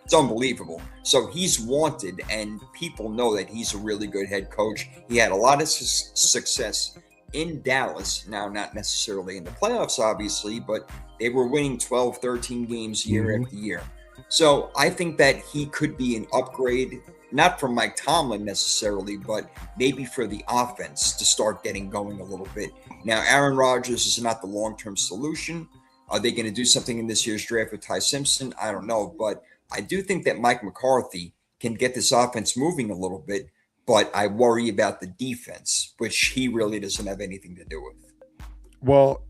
It's unbelievable. So he's wanted, and people know that he's a really good head coach. He had a lot of success in Dallas. Now, not necessarily in the playoffs, obviously, but they were winning 12, 13 games year after year. So I think that he could be an upgrade, not from Mike Tomlin necessarily, but maybe for the offense to start getting going a little bit. Now, Aaron Rodgers is not the long-term solution. Are they going to do something in this year's draft with Ty Simpson? I don't know, but I do think that Mike McCarthy can get this offense moving a little bit, but I worry about the defense, which he really doesn't have anything to do with. Well,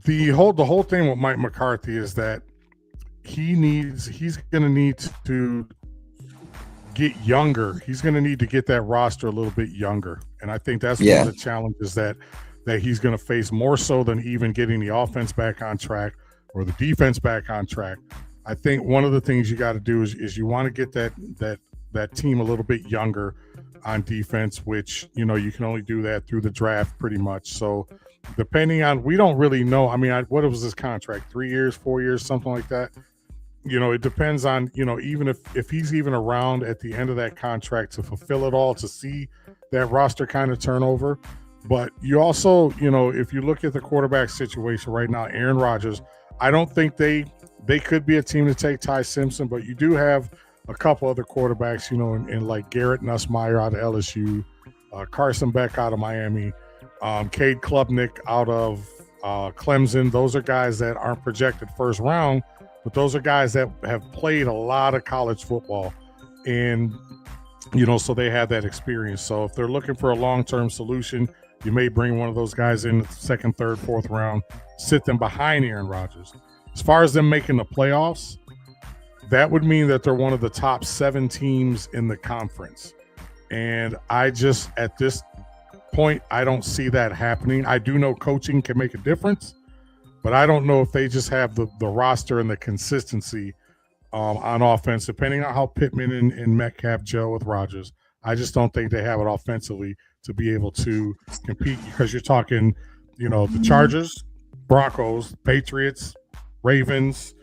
the whole thing with Mike McCarthy is that he's going to need to get younger. He's going to need to get that roster a little bit younger. And I think that's one of the challenges that he's going to face, more so than even getting the offense back on track or the defense back on track. I think one of the things you got to do is you want to get that team a little bit younger on defense, which, you can only do that through the draft pretty much. So depending on, we don't really know. I mean, what was his contract? 3 years, 4 years, something like that. It depends on, even if he's even around at the end of that contract to fulfill it all, to see that roster kind of turnover. But you also, if you look at the quarterback situation right now, Aaron Rodgers, I don't think they could be a team to take Ty Simpson, but you do have a couple other quarterbacks, in like Garrett Nussmeier out of LSU, Carson Beck out of Miami, Cade Klubnik out of Clemson. Those are guys that aren't projected first round, but those are guys that have played a lot of college football. And, so they have that experience. So if they're looking for a long-term solution, you may bring one of those guys in the second, third, fourth round, sit them behind Aaron Rodgers. As far as them making the playoffs, that would mean that they're one of the top 7 teams in the conference. And I just, at this point, I don't see that happening. I do know coaching can make a difference, but I don't know if they just have the roster and the consistency on offense, depending on how Pittman and Metcalf gel with Rodgers. I just don't think they have it offensively to be able to compete, because you're talking, the Chargers, Broncos, Patriots, Ravens,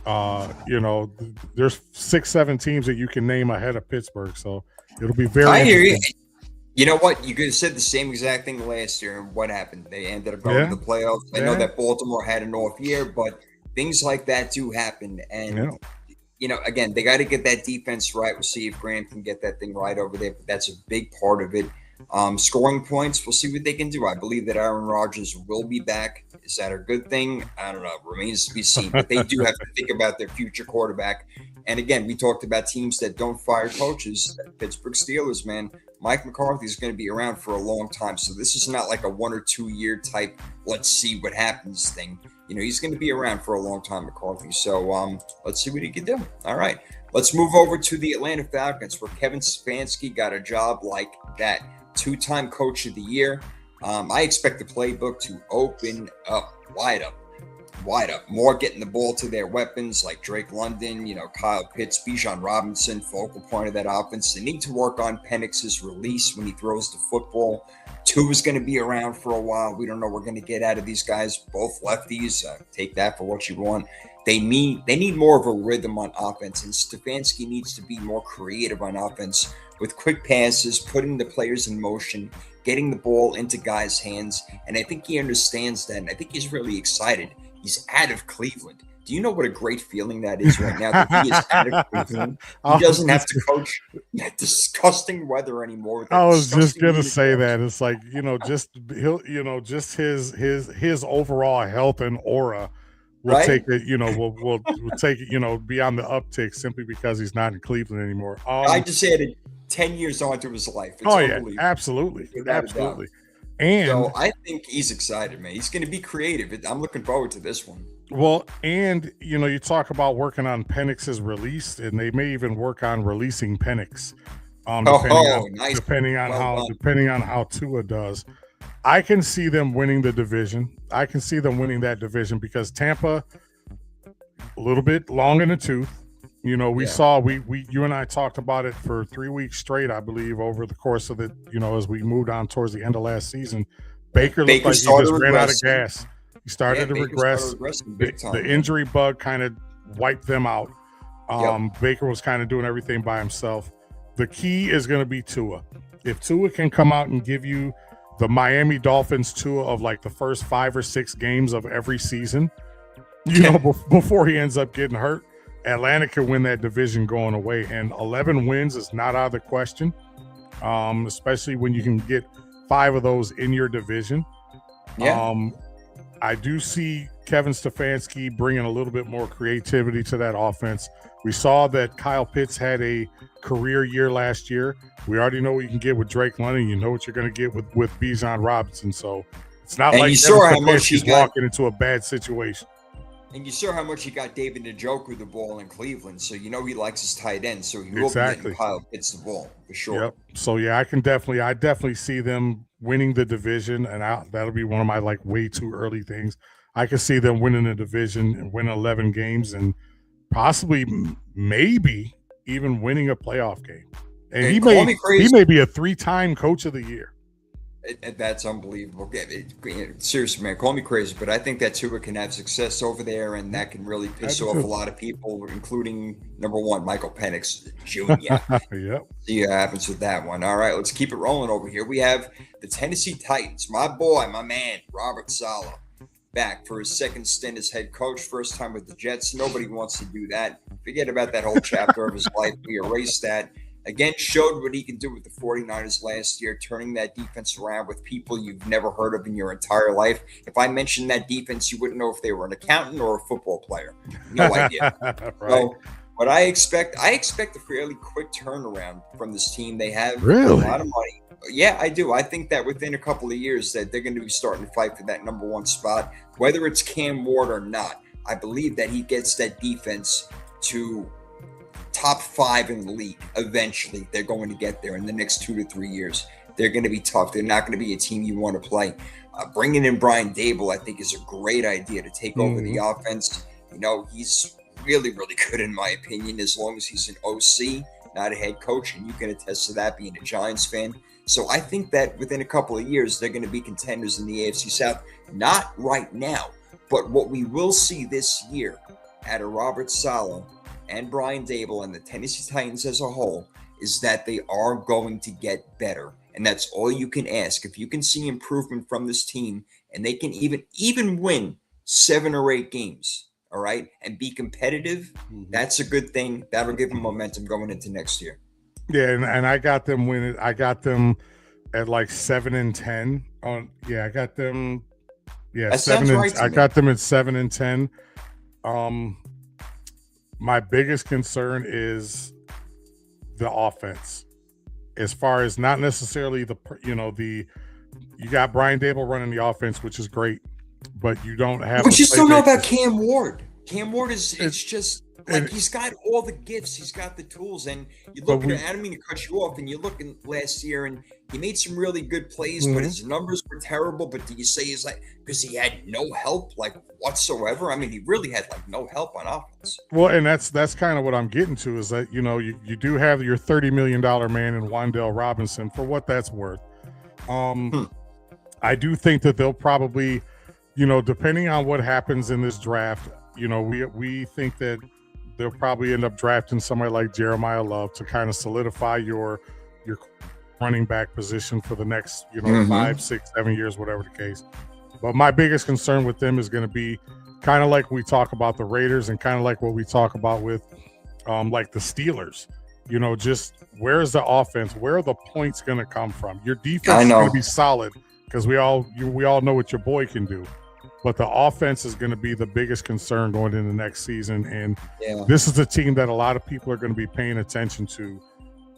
there's 6-7 teams that you can name ahead of Pittsburgh. So it'll be very I hear you. You know what? You could have said the same exact thing last year, and what happened? They ended up going to the playoffs. I know that Baltimore had an off year, but things like that do happen. And, again, they got to get that defense right. We'll see if Graham can get that thing right over there, but that's a big part of it. Scoring points, we'll see what they can do. I believe that Aaron Rodgers will be back. Is that a good thing? I don't know. Remains to be seen. But they do have to think about their future quarterback. And again, we talked about teams that don't fire coaches. Pittsburgh Steelers, man. Mike McCarthy is going to be around for a long time. So this is not like a 1 or 2 year type, let's see what happens thing. He's going to be around for a long time, McCarthy. So let's see what he can do. All right. Let's move over to the Atlanta Falcons, where Kevin Stefanski got a job like that. 2-time coach of the year. I expect the playbook to open up, wide up. More getting the ball to their weapons like Drake London, Kyle Pitts, Bijan Robinson, focal point of that offense. They need to work on Penix's release when he throws the football. Tua's going to be around for a while. We don't know what we're going to get out of these guys. Both lefties. Take that for what you want. They need more of a rhythm on offense, and Stefanski needs to be more creative on offense with quick passes, putting the players in motion, getting the ball into guys' hands. And I think he understands that, and I think he's really excited. He's out of Cleveland. Do you know what a great feeling that is right now that he is out of Cleveland? He doesn't have to coach that disgusting weather anymore. I was just gonna say that. It's like, just just his overall health and aura will take it, will take it, be on the uptick simply because he's not in Cleveland anymore. I just added 10 years onto his life. It's absolutely. And so I think he's excited, man. He's going to be creative. I'm looking forward to this one. Well, and you talk about working on Penix's release, and they may even work on releasing Penix, depending on how Tua does. I can see them winning the division. I can see them winning that division because Tampa, a little bit long in the tooth. Saw you and I talked about it for 3 weeks straight, I believe, over the course of the, as we moved on towards the end of last season. Baker looked like he just ran out of gas. He started to regress. The injury bug kind of wiped them out. Baker was kind of doing everything by himself. The key is going to be Tua. If Tua can come out and give you the Miami Dolphins Tua of like the first 5 or 6 games of every season, before he ends up getting hurt, Atlanta can win that division going away. And 11 wins is not out of the question, especially when you can get 5 of those in your division. I do see Kevin Stefanski bringing a little bit more creativity to that offense. We saw that Kyle Pitts had a career year last year. We already know what you can get with Drake London. You know what you're going to get with Bijan Robinson. So it's not like he's walking into a bad situation. And you saw how much he got David Njoku the ball in Cleveland. So he likes his tight end. So he will be getting Kyle Pitts the ball for sure. Yep. So I definitely see them winning the division, and that'll be one of my way too early things. I can see them winning the division and winning 11 games and possibly maybe even winning a playoff game. And he may be a 3-time coach of the year. That's unbelievable. Seriously, man, call me crazy, but I think that Tua can have success over there, and that can really piss off a lot of people, including number 1, Michael Penix Jr. Yep. See what happens with that one. All right, let's keep it rolling over here. We have the Tennessee Titans. My boy, my man, Robert Saleh, back for his second stint as head coach. First time with the Jets. Nobody wants to do that. Forget about that whole chapter of his life. We erased that. Again, showed what he can do with the 49ers last year, turning that defense around with people you've never heard of in your entire life. If I mentioned that defense, you wouldn't know if they were an accountant or a football player. No idea. Right. So, what I expect a fairly quick turnaround from this team. They have really a lot of money. Yeah, I do. I think that within a couple of years that they're going to be starting to fight for that number 1 spot, whether it's Cam Ward or not. I believe that he gets that defense to top 5 in the league. Eventually, they're going to get there in the next 2 to 3 years. They're going to be tough. They're not going to be a team you want to play. Bringing in Brian Dable, I think, is a great idea to take over the offense. He's really, really good in my opinion, as long as he's an OC, not a head coach, and you can attest to that being a Giants fan. So I think that within a couple of years, they're going to be contenders in the AFC South. Not right now, but what we will see this year out of Robert Saleh and Brian Dable and the Tennessee Titans as a whole is that they are going to get better. And that's all you can ask. If you can see improvement from this team and they can even win 7 or 8 games, all right, and be competitive, that's a good thing. That'll give them momentum going into next year. Yeah, and I got them winning. I got them at 7-10. I got them. Yeah, that 7. Right I got them at 7-10. My biggest concern is the offense, as far as not necessarily you got Brian Dable running the offense, which is great, but you don't have. We just don't know about Cam Ward. Cam Ward it's just he's got all the gifts, he's got the tools, and you look at. I don't mean to cut you off, and you look in last year, and he made some really good plays, but his numbers were terrible. But do you say he's because he had no help whatsoever? I mean, he really had no help on offense. Well, and that's kind of what I'm getting to is that you do have your $30 million man in Wan'Dale Robinson for what that's worth. I do think that they'll probably, depending on what happens in this draft, we think that they'll probably end up drafting somebody like Jeremiah Love to kind of solidify your running back position for the next, 5, 6, 7 years, whatever the case. But my biggest concern with them is going to be kind of like we talk about the Raiders and kind of like what we talk about with like the Steelers. Just where's the offense? Where are the points going to come from? Your defense is going to be solid because we all know what your boy can do. But the offense is going to be the biggest concern going into next season. And this is a team that a lot of people are going to be paying attention to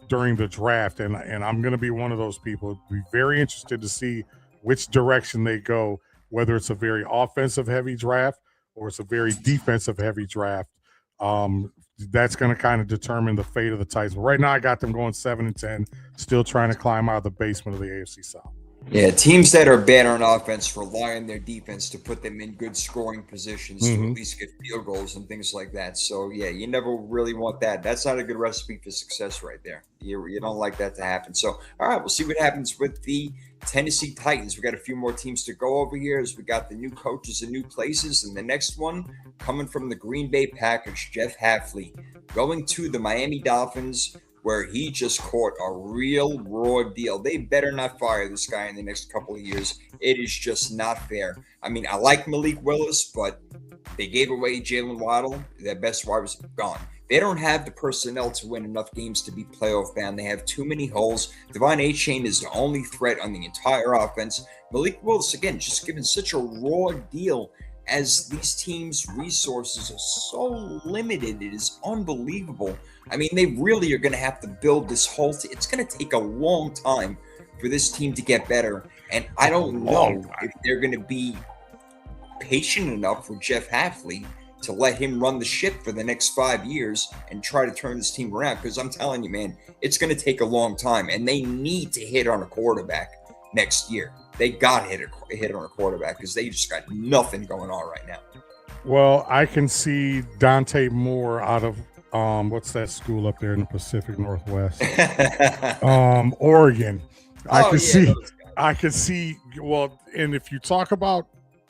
during the draft. And I'm going to be one of those people. Be very interested to see which direction they go, whether it's a very offensive heavy draft or it's a very defensive heavy draft. That's going to kind of determine the fate of the Titans. But right now I got them going 7-10, still trying to climb out of the basement of the AFC South. Yeah, teams that are bad on offense rely on their defense to put them in good scoring positions to at least get field goals and things like that. So, yeah, you never really want that. That's not a good recipe for success right there. You don't like that to happen. So, all right, we'll see what happens with the Tennessee Titans. We got a few more teams to go over here as we got the new coaches in new places. And the next one coming from the Green Bay Packers, Jeff Hafley, going to the Miami Dolphins, where he just caught a real raw deal. They better not fire this guy in the next couple of years. It is just not fair. I mean, I like Malik Willis, but they gave away Jalen Waddle. Their best wide was gone. They don't have the personnel to win enough games to be playoff bound. They have too many holes. Devon Achane is the only threat on the entire offense. Malik Willis, again, just given such a raw deal as these teams' resources are so limited. It is unbelievable. I mean, they really are going to have to build this whole team. It's going to take a long time for this team to get better. And I don't know if they're going to be patient enough with Jeff Hafley to let him run the ship for the next 5 years and try to turn this team around. Because I'm telling you, man, it's going to take a long time. And they need to hit on a quarterback next year. They got to hit on a quarterback because they just got nothing going on right now. Well, I can see Dante Moore out of what's that school up there in the Pacific Northwest? Oregon. I can see. Well, and if you talk about,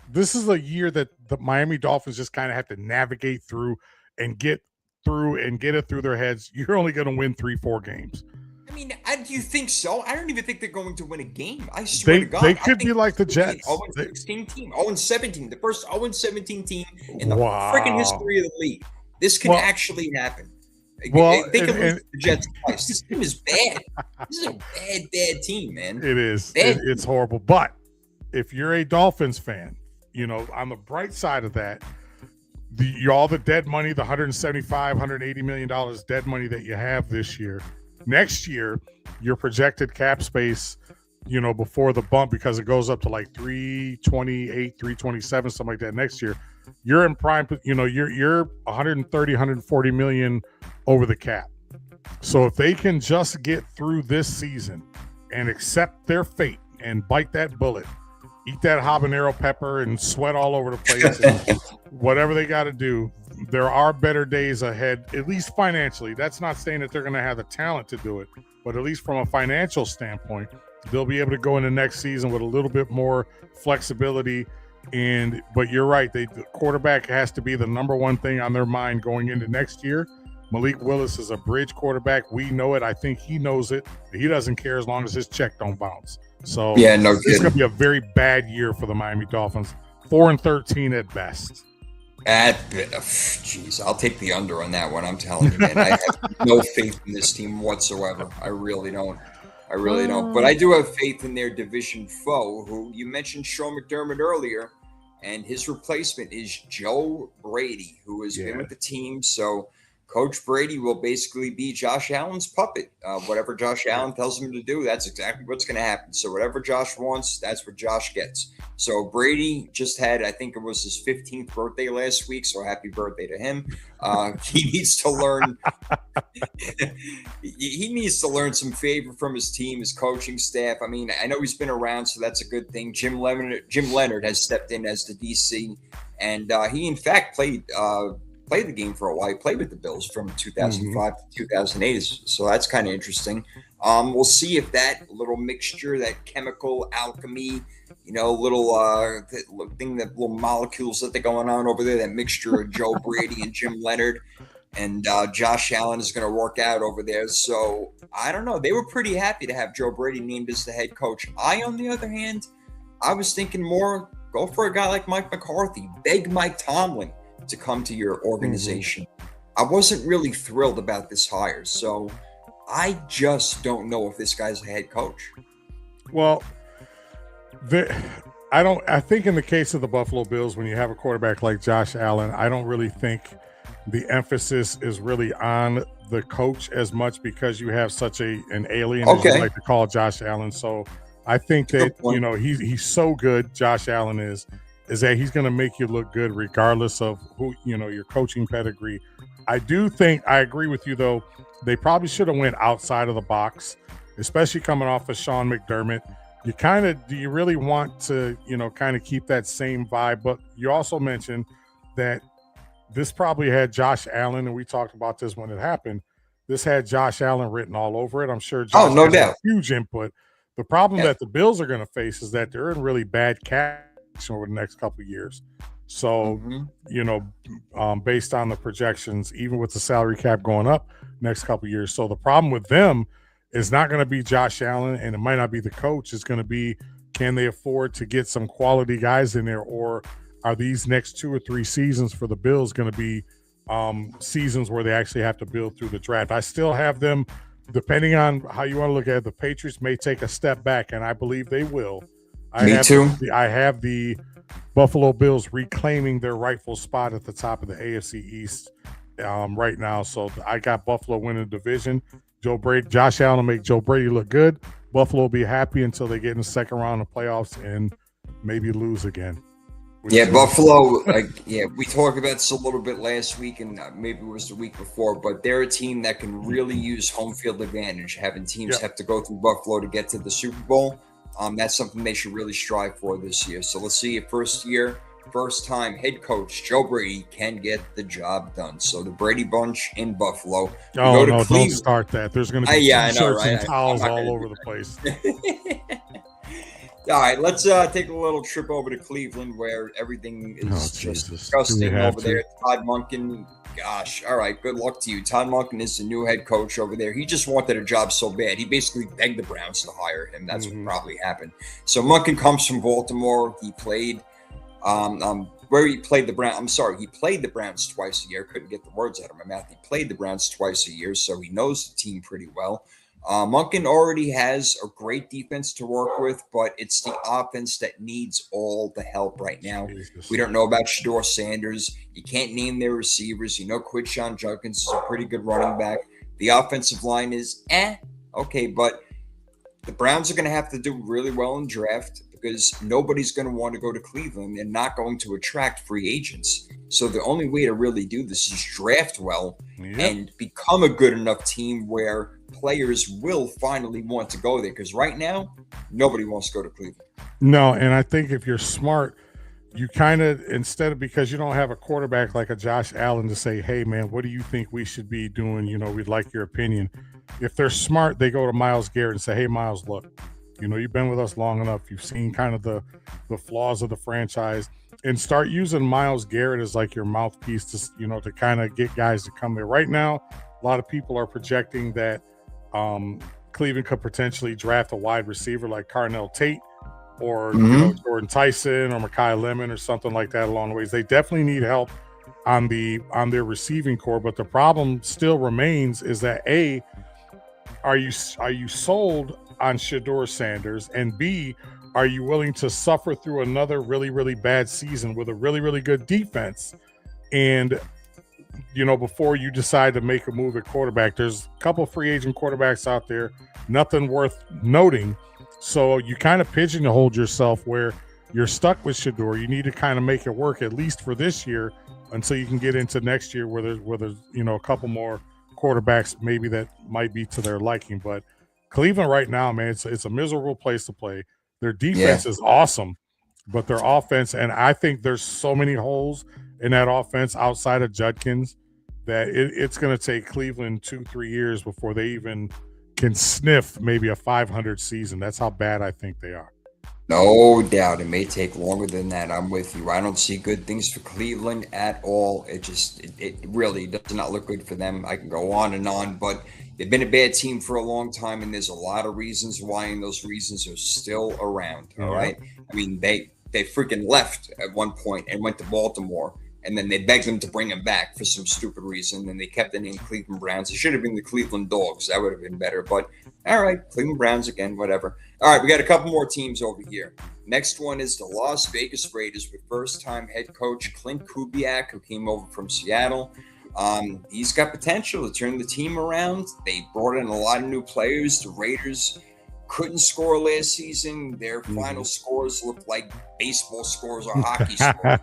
this is a year that the Miami Dolphins just kind of have to navigate through and get it through their heads. You're only going to win 3-4 games. I mean, do you think so? I don't even think they're going to win a game. I swear to God. They could be like the Jets. 0-16 team. 0-17. The first 0-17 team in the freaking history of the league. This can actually happen. They can lose the Jets twice. This team is bad. This is a bad team, man. It is. It's horrible. But if you're a Dolphins fan, on the bright side of that, all the dead money, the $175, $180 million dead money that you have this year, next year, your projected cap space, before the bump, because it goes up to like 328, 327, something like that next year, you're in prime, you're 130, 140 million over the cap. So if they can just get through this season and accept their fate and bite that bullet, eat that habanero pepper and sweat all over the place and whatever they got to do, there are better days ahead, at least financially. That's not saying that they're going to have the talent to do it, but at least from a financial standpoint, they'll be able to go into next season with a little bit more flexibility. But you're right, the quarterback has to be the number one thing on their mind going into next year. Malik Willis is a bridge quarterback. We know it. I think he knows it. He doesn't care as long as his check don't bounce. So it's going to be a very bad year for the Miami Dolphins. 4-13 at best. Jeez, I'll take the under on that one. I'm telling you, man. I have no faith in this team whatsoever. I really don't. But I do have faith in their division foe, who you mentioned, Sean McDermott, earlier, and his replacement is Joe Brady, who has been with the team. So Coach Brady will basically be Josh Allen's puppet. Whatever Josh Allen tells him to do, that's exactly what's going to happen. So whatever Josh wants, that's what Josh gets. So Brady just had, I think it was his 15th birthday last week. So happy birthday to him. He needs to learn. He needs to learn some favor from his team, his coaching staff. I mean, I know he's been around, so that's a good thing. Jim Leonard has stepped in as the DC, and he in fact played played the game for a while. He played with the Bills from 2005 to 2008. So that's kind of interesting. We'll see if that little mixture, that chemical alchemy, little thing, that little molecules that they're going on over there, that mixture of Joe Brady and Jim Leonard and Josh Allen is going to work out over there. So I don't know. They were pretty happy to have Joe Brady named as the head coach. On the other hand, I was thinking more, go for a guy like Mike McCarthy. Beg Mike Tomlin to come to your organization. I wasn't really thrilled about this hire. So I just don't know if this guy's a head coach. Well, I think in the case of the Buffalo Bills, when you have a quarterback like Josh Allen, I don't really think the emphasis is really on the coach as much, because you have such an alien, as you like to call Josh Allen. So I think that, he's so good, Josh Allen is that he's going to make you look good regardless of who, your coaching pedigree. I agree with you, though. They probably should have went outside of the box, especially coming off of Sean McDermott. Do you really want to, kind of keep that same vibe? But you also mentioned that this probably had Josh Allen, and we talked about this when it happened. This had Josh Allen written all over it. I'm sure Josh no doubt. Huge input. The problem that the Bills are going to face is that they're in really bad cash over the next couple of years. So, based on the projections, even with the salary cap going up next couple of years. So the problem with them is not going to be Josh Allen, and it might not be the coach. It's going to be, can they afford to get some quality guys in there, or are these next 2 or 3 seasons for the Bills going to be seasons where they actually have to build through the draft? I still have them, depending on how you want to look at it, the Patriots may take a step back, and I believe they will. Me too. I have the Buffalo Bills reclaiming their rightful spot at the top of the AFC East right now. So I got Buffalo winning the division. Josh Allen will make Joe Brady look good. Buffalo will be happy until they get in the second round of playoffs and maybe lose again. Buffalo, we talked about this a little bit last week, and maybe it was the week before, but they're a team that can really use home field advantage, having teams have to go through Buffalo to get to the Super Bowl. That's something they should really strive for this year. So let's see if first time head coach Joe Brady can get the job done. So the Brady Bunch in Buffalo. Don't start that. There's going to be t-shirts and towels all over the place. All right, let's take a little trip over to Cleveland, where everything is just disgusting over there. Todd Monken, gosh, all right, good luck to you. Todd Monken is the new head coach over there. He just wanted a job so bad. He basically begged the Browns to hire him. That's what probably happened. So Monken comes from Baltimore. He played he played the Browns twice a year. Couldn't get the words out of my mouth. He played the Browns twice a year, so he knows the team pretty well. Monken already has a great defense to work with, but it's the offense that needs all the help right now. Jesus. We don't know about Shedeur Sanders. You can't name their receivers. Quinshon Judkins is a pretty good running back. The offensive line is okay, but the Browns are going to have to do really well in draft, because nobody's going to want to go to Cleveland and not going to attract free agents. So the only way to really do this is draft well and become a good enough team where players will finally want to go there. Because right now, nobody wants to go to Cleveland. No, and I think if you're smart, you kind of, because you don't have a quarterback like a Josh Allen to say, hey, man, what do you think we should be doing? We'd like your opinion. If they're smart, they go to Myles Garrett and say, hey, Myles, look, you've been with us long enough. You've seen kind of the flaws of the franchise, and start using Myles Garrett as like your mouthpiece to kind of get guys to come there. Right now, a lot of people are projecting that Cleveland could potentially draft a wide receiver like Carnell Tate or Jordan Tyson or Mekhi Lemon or something like that along the ways. They definitely need help on their receiving core, but the problem still remains is that A, are you sold on Shedeur Sanders, and B, are you willing to suffer through another really, really bad season with a really, really good defense? And, before you decide to make a move at quarterback, there's a couple free agent quarterbacks out there, nothing worth noting. So you kind of pigeonhole yourself where you're stuck with Shedeur. You need to kind of make it work at least for this year until you can get into next year where there's a couple more quarterbacks maybe that might be to their liking. But Cleveland right now, man, it's a miserable place to play. Their defense is awesome, but their offense, and I think there's so many holes in that offense outside of Judkins that it's going to take Cleveland 2-3 years before they even can sniff maybe a 500 season. That's how bad I think they are. No doubt. It may take longer than that. I'm with you. I don't see good things for Cleveland at all. It really does not look good for them. I can go on, but they've been a bad team for a long time, and there's a lot of reasons why, and those reasons are still around. All right. I mean, they freaking left at one point and went to Baltimore, and then they begged them to bring him back for some stupid reason, and they kept the name Cleveland Browns. It should have been the Cleveland Dogs. That would have been better. But all right, Cleveland Browns again, whatever. All right, we got a couple more teams over here. Next one is the Las Vegas Raiders with first-time head coach Klint Kubiak, who came over from Seattle. He's got potential to turn the team around. They brought in a lot of new players. The Raiders couldn't score last season. Their final scores looked like baseball scores or hockey scores.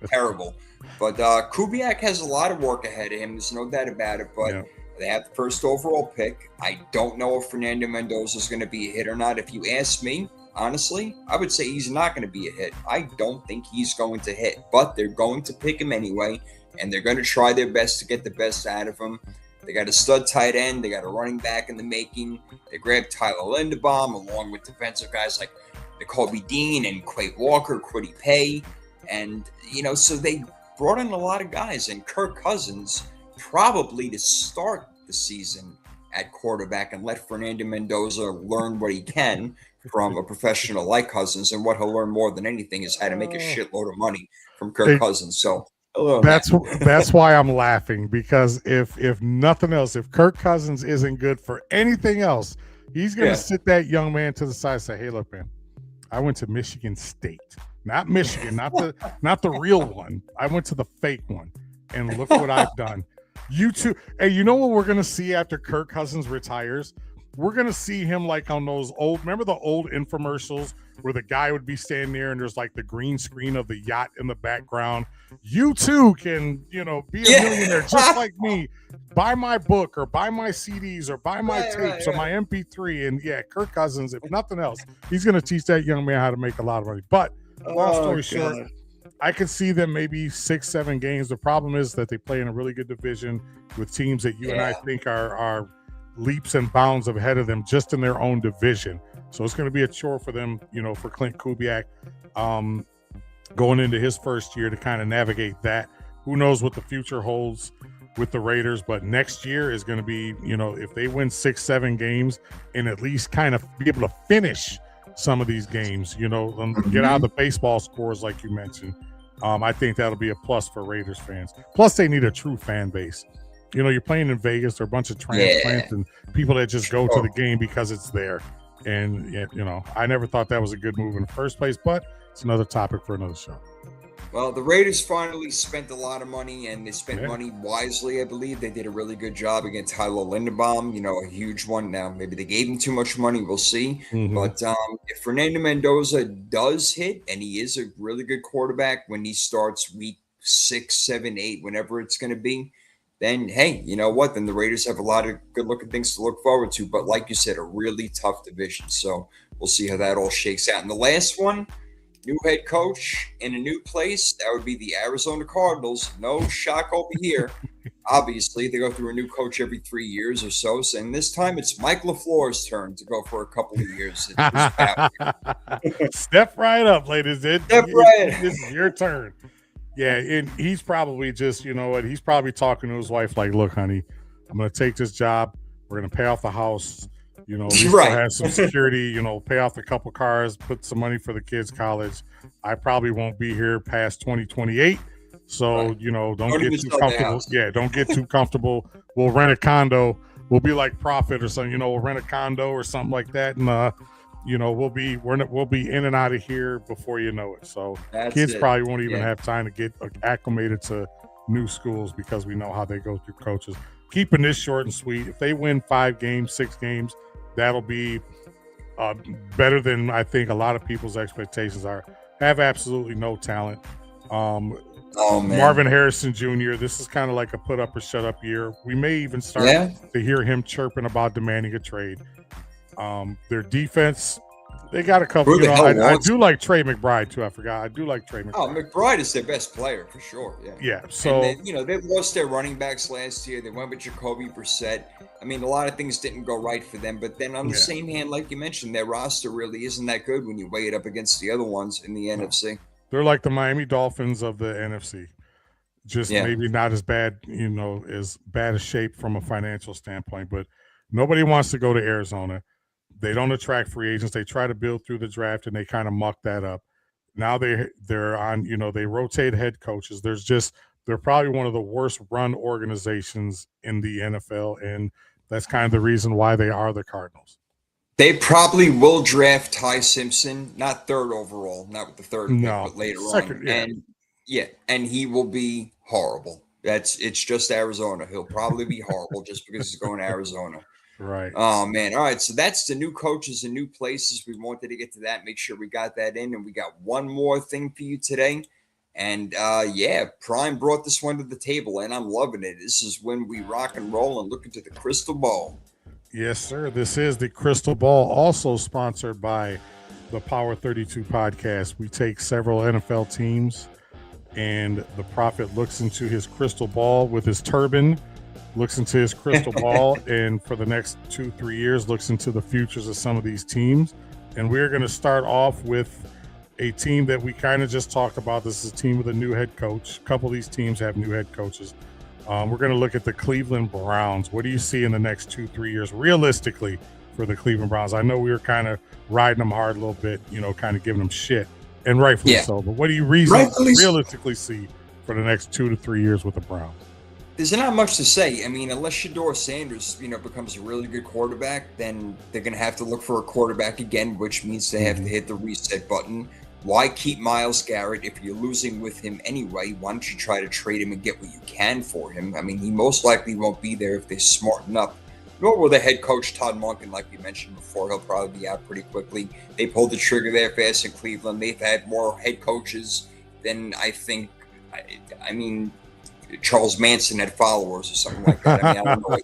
Terrible. But Kubiak has a lot of work ahead of him. There's no doubt about it. But they have the first overall pick. I don't know if Fernando Mendoza is going to be a hit or not. If you ask me, honestly, I would say he's not going to be a hit. I don't think he's going to hit. But they're going to pick him anyway, and they're going to try their best to get the best out of him. They got a stud tight end. They got a running back in the making. They grabbed Tyler Linderbaum along with defensive guys like Nakobe Dean and Quay Walker, Kwity Paye. And, so they brought in a lot of guys. And Kirk Cousins probably to start the season at quarterback and let Fernando Mendoza learn what he can from a professional like Cousins. And what he'll learn more than anything is how to make a shitload of money from Kirk Cousins. So that's why I'm laughing, because if nothing else, if Kirk Cousins isn't good for anything else, he's going to sit that young man to the side and say, hey, look, man, I went to Michigan State, not Michigan, not the real one. I went to the fake one, and look what I've done. You too. Hey, you know what we're going to see after Kirk Cousins retires? We're going to see him like on those remember the old infomercials where the guy would be standing there and there's like the green screen of the yacht in the background. You too can, be a millionaire just like me. Buy my book or buy my CDs or buy my tapes or my MP3. And Kirk Cousins, if nothing else, he's going to teach that young man how to make a lot of money. But long story short, I could see them maybe 6-7 games. The problem is that they play in a really good division with teams that you and I think are leaps and bounds ahead of them just in their own division. So it's going to be a chore for them, for Klint Kubiak going into his first year to kind of navigate that. Who knows what the future holds with the Raiders, but next year is going to be, if they win 6-7 games and at least kind of be able to finish some of these games, get out of the baseball scores like you mentioned. I think that'll be a plus for Raiders fans. Plus, they need a true fan base. You're playing in Vegas. There are a bunch of transplants and people that just go to the game because it's there. And, I never thought that was a good move in the first place, but it's another topic for another show. Well, the Raiders finally spent a lot of money, and they spent money wisely, I believe. They did a really good job against Tyler Linderbaum, a huge one. Now, maybe they gave him too much money. We'll see. But if Fernando Mendoza does hit, and he is a really good quarterback when he starts week 6, 7, 8, whenever it's going to be, then, hey, you know what? Then the Raiders have a lot of good-looking things to look forward to. But like you said, a really tough division. So we'll see how that all shakes out. And the last one, new head coach in a new place, that would be the Arizona Cardinals. No shock over here. Obviously, they go through a new coach every 3 years or so. And this time it's Mike LaFleur's turn to go for a couple of years. Step right up, ladies. Step right. This is your turn. Yeah, and he's probably just, he's probably talking to his wife like, look, honey, I'm going to take this job. We're going to pay off the house. We still have some security, pay off a couple cars, put some money for the kids' college. I probably won't be here past 2028. So, don't get too comfortable. Yeah, don't get too comfortable. We'll rent a condo. We'll be like Profit or something, we'll rent a condo or something like that. And, we'll be in and out of here before you know it. So kids probably won't even have time to get acclimated to new schools because we know how they go through coaches. Keeping this short and sweet. If they win 5 games, 6 games, that'll be better than I think a lot of people's expectations are. Have absolutely no talent. Marvin Harrison Jr., this is kind of like a put up or shut up year. We may even start to hear him chirping about demanding a trade. Their defense, They got a couple. Who the hell I wants do like Trey McBride too. I forgot. I do like Trey McBride. Oh, McBride is their best player for sure. Yeah. Yeah. And So then, they lost their running backs last year. They went with Jacoby Brissett. I mean, a lot of things didn't go right for them. But then on the same hand, like you mentioned, their roster really isn't that good when you weigh it up against the other ones in the NFC. they're like the Miami Dolphins of the NFC. Just Yeah. maybe not as bad, as bad a shape from a financial standpoint. But nobody wants to go to Arizona. They don't attract free agents. They try to build through the draft, and they kind of muck that up. Now they're on. They rotate head coaches. They're probably one of the worst run organizations in the NFL, and that's kind of the reason why they are the Cardinals. They probably will draft Ty Simpson, not third overall, not with the third pick, but later on. Yeah. And he will be horrible. It's just Arizona. He'll probably be horrible just because he's going to Arizona. Right. Oh, man. All right. So that's the new coaches and new places. We wanted to get to that. Make sure we got that in. And we got one more thing for you today. And, Prime brought this one to the table, and I'm loving it. This is when we rock and roll and look into the crystal ball. Yes, sir. This is the Crystal Ball, also sponsored by the Power 32 podcast. We take several NFL teams, and the prophet looks into his crystal ball with his turban, looks into his crystal ball, and for the next 2-3 years looks into the futures of some of these teams. And we're going to start off with a team that we kind of just talked about. This is a team with a new head coach. A couple of these teams have new head coaches. We're going to look at the Cleveland Browns. What do you see in the next 2-3 years realistically for the Cleveland Browns? I know we were kind of riding them hard a little bit, kind of giving them shit, and rightfully so. But what do you realistically see for the next 2 to 3 years with the Browns? There's not much to say. I mean, unless Shedeur Sanders, becomes a really good quarterback, then they're going to have to look for a quarterback again, which means they have to hit the reset button. Why keep Myles Garrett if you're losing with him anyway? Why don't you try to trade him and get what you can for him? I mean, he most likely won't be there if they smarten up. Nor will the head coach, Todd Monken, like we mentioned before. He'll probably be out pretty quickly. They pulled the trigger there fast in Cleveland. They've had more head coaches than I think. I mean, Charles Manson had followers or something like that. I mean, I don't know.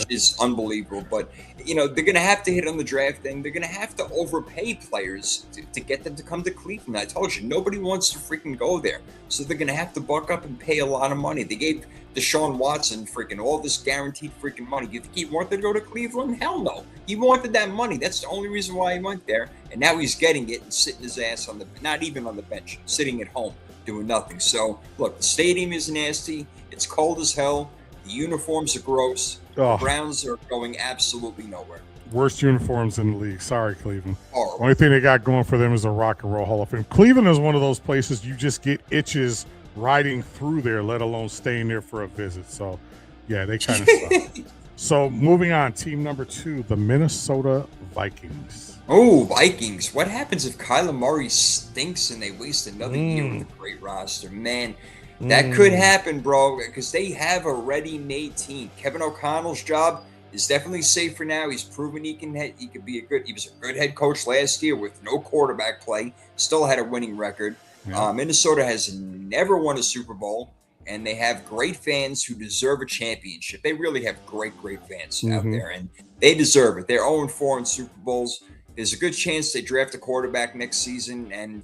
It's unbelievable. But, they're going to have to hit on the draft thing. They're going to have to overpay players to get them to come to Cleveland. I told you, nobody wants to freaking go there. So they're going to have to buck up and pay a lot of money. They gave Deshaun Watson freaking all this guaranteed freaking money. You think he wanted to go to Cleveland? Hell no. He wanted that money. That's the only reason why he went there. And now he's getting it and sitting his ass not even on the bench, sitting at home, doing nothing. So, look, the stadium is nasty. It's cold as hell. The uniforms are gross. The Browns are going absolutely nowhere. Worst uniforms in the league. Sorry, Cleveland. Horrible. Only thing they got going for them is a Rock and Roll Hall of Fame. Cleveland is one of those places you just get itches riding through there, let alone staying there for a visit. So, yeah, they kind of suck. So, moving on, team number 2, the Minnesota Vikings. Oh, Vikings. What happens if Kyler Murray stinks and they waste another year with a great roster? Man, that could happen, bro, because they have a ready-made team. Kevin O'Connell's job is definitely safe for now. He's proven he was a good head coach last year with no quarterback play, still had a winning record. Yeah. Minnesota has never won a Super Bowl, and they have great fans who deserve a championship. They really have great fans out there, and they deserve it. They're 0-4 in Super Bowls. There's a good chance they draft a quarterback next season, and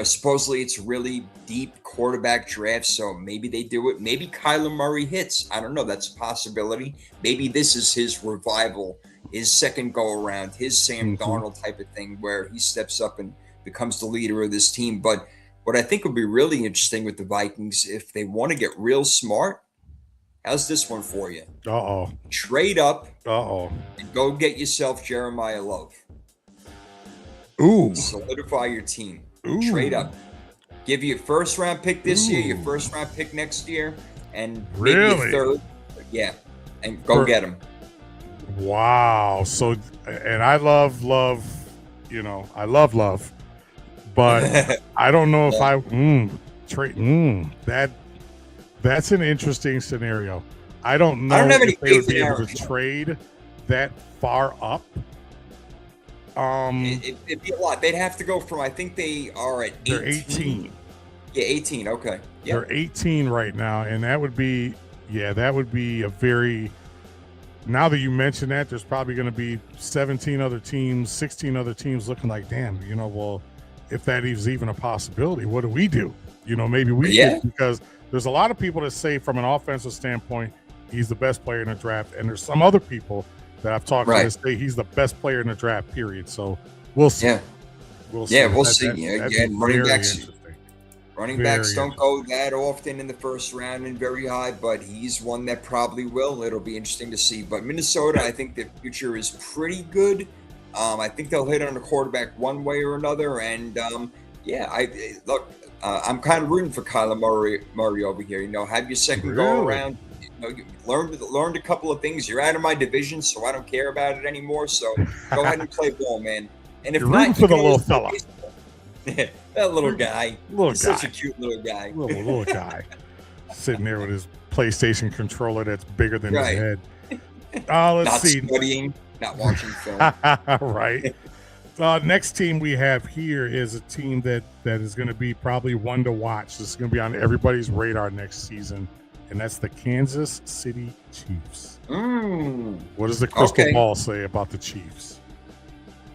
supposedly it's a really deep quarterback draft, so maybe they do it. Maybe Kyler Murray hits. I don't know. That's a possibility. Maybe this is his revival, his second go-around, his Sam Darnold type of thing where he steps up and becomes the leader of this team. But what I think would be really interesting with the Vikings, if they want to get real smart, how's this one for you? Trade up and go get yourself Jeremiah Love. Ooh. Solidify your team. Ooh. Trade up. Give you a first-round pick this year, your first-round pick next year, and maybe a third. Yeah, and go get him. Wow. So, and I love, I love Love, but I don't know if that's an interesting scenario. I don't know if they would be able to trade that far up. It'd be a lot. They'd have to go from, I think they are at 18. They're 18. Yeah, 18. Okay. Yep. They're 18 right now, and that would be a very now that you mention that, there's probably going to be 17 other teams, 16 other teams looking like, damn, well, if that is even a possibility, what do we do? Maybe we could, because there's a lot of people that say from an offensive standpoint, he's the best player in the draft. And there's some other people that I've talked to that say he's the best player in the draft, period. So we'll see. Yeah. We'll see. Again, running backs don't go that often in the first round and very high, but he's one that probably will. It'll be interesting to see. But Minnesota, I think the future is pretty good. I think they'll hit on a quarterback one way or another. And I'm kind of rooting for Kyler Murray over here. Have your second go around. You learned a couple of things. You're out of my division, so I don't care about it anymore. So go ahead and play ball, man. And if not, for the little fella. That little guy. Such a cute little guy. Little guy. Sitting there with his PlayStation controller that's bigger than his head. Let's see. Not studying, not watching film. Right. Next team we have here is a team that is going to be probably one to watch. This is going to be on everybody's radar next season, and that's the Kansas City Chiefs. What does the crystal ball say about the Chiefs?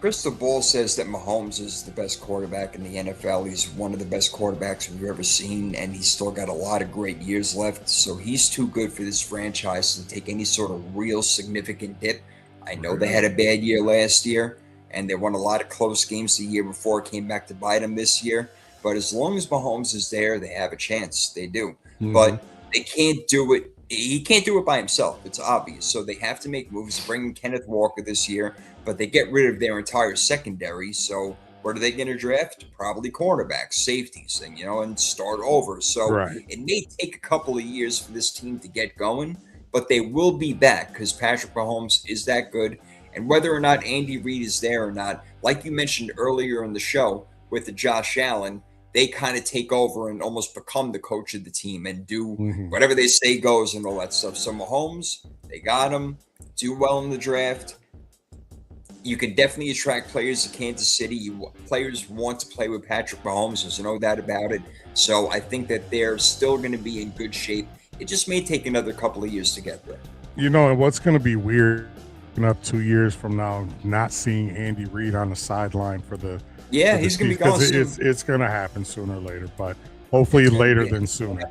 Crystal ball says that Mahomes is the best quarterback in the NFL. He's one of the best quarterbacks we've ever seen, and he's still got a lot of great years left. So he's too good for this franchise to take any sort of real significant dip. I know they had a bad year last year, and they won a lot of close games the year before it came back to bite them this year. But as long as Mahomes is there, they have a chance. They do. But they can't do it. He can't do it by himself. It's obvious. So they have to make moves. Bring in Kenneth Walker this year, but they get rid of their entire secondary. So what are they going to draft? Probably cornerbacks, safeties, and start over. So it may take a couple of years for this team to get going, but they will be back because Patrick Mahomes is that good. And whether or not Andy Reid is there or not, like you mentioned earlier in the show with the Josh Allen, they kind of take over and almost become the coach of the team and do whatever they say goes and all that stuff. So Mahomes, they got him, do well in the draft. You can definitely attract players to Kansas City. Players want to play with Patrick Mahomes. There's no doubt about it. So I think that they're still going to be in good shape. It just may take another couple of years to get there. And what's going to be weird up 2 years from now, not seeing Andy Reid on the sideline for the he's going to be gone soon. It's going to happen sooner or later, but hopefully later than sooner.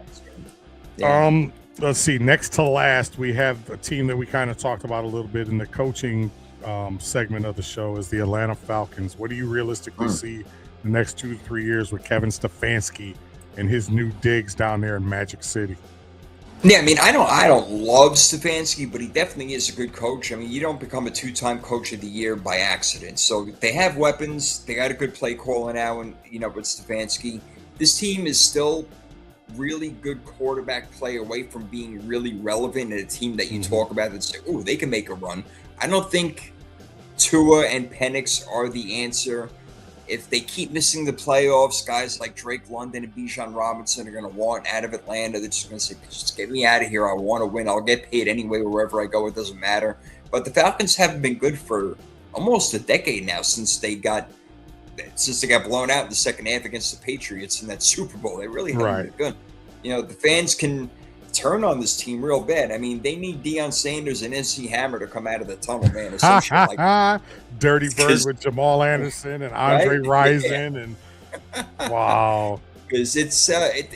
Let's see. Next to last, we have a team that we kind of talked about a little bit in the coaching segment of the show is the Atlanta Falcons. What do you realistically see the next 2 to 3 years with Kevin Stefanski and his new digs down there in Magic City? Yeah, I don't love Stefanski, but he definitely is a good coach. You don't become a 2-time coach of the year by accident. So they have weapons. They got a good play caller now, and with Stefanski, this team is still really good quarterback play away from being really relevant in a team that you talk about that say, oh, they can make a run. I don't think Tua and Penix are the answer. If they keep missing the playoffs, guys like Drake London and Bijan Robinson are going to want out of Atlanta. They're just going to say, just get me out of here. I want to win. I'll get paid anyway wherever I go. It doesn't matter. But the Falcons haven't been good for almost a decade now since they got blown out in the second half against the Patriots in that Super Bowl. They really haven't been good. The fans can turn on this team real bad. They need Deion Sanders and NC Hammer to come out of the tunnel, man. Like Dirty Bird with Jamal Anderson and Andre Rison and wow. Because it's they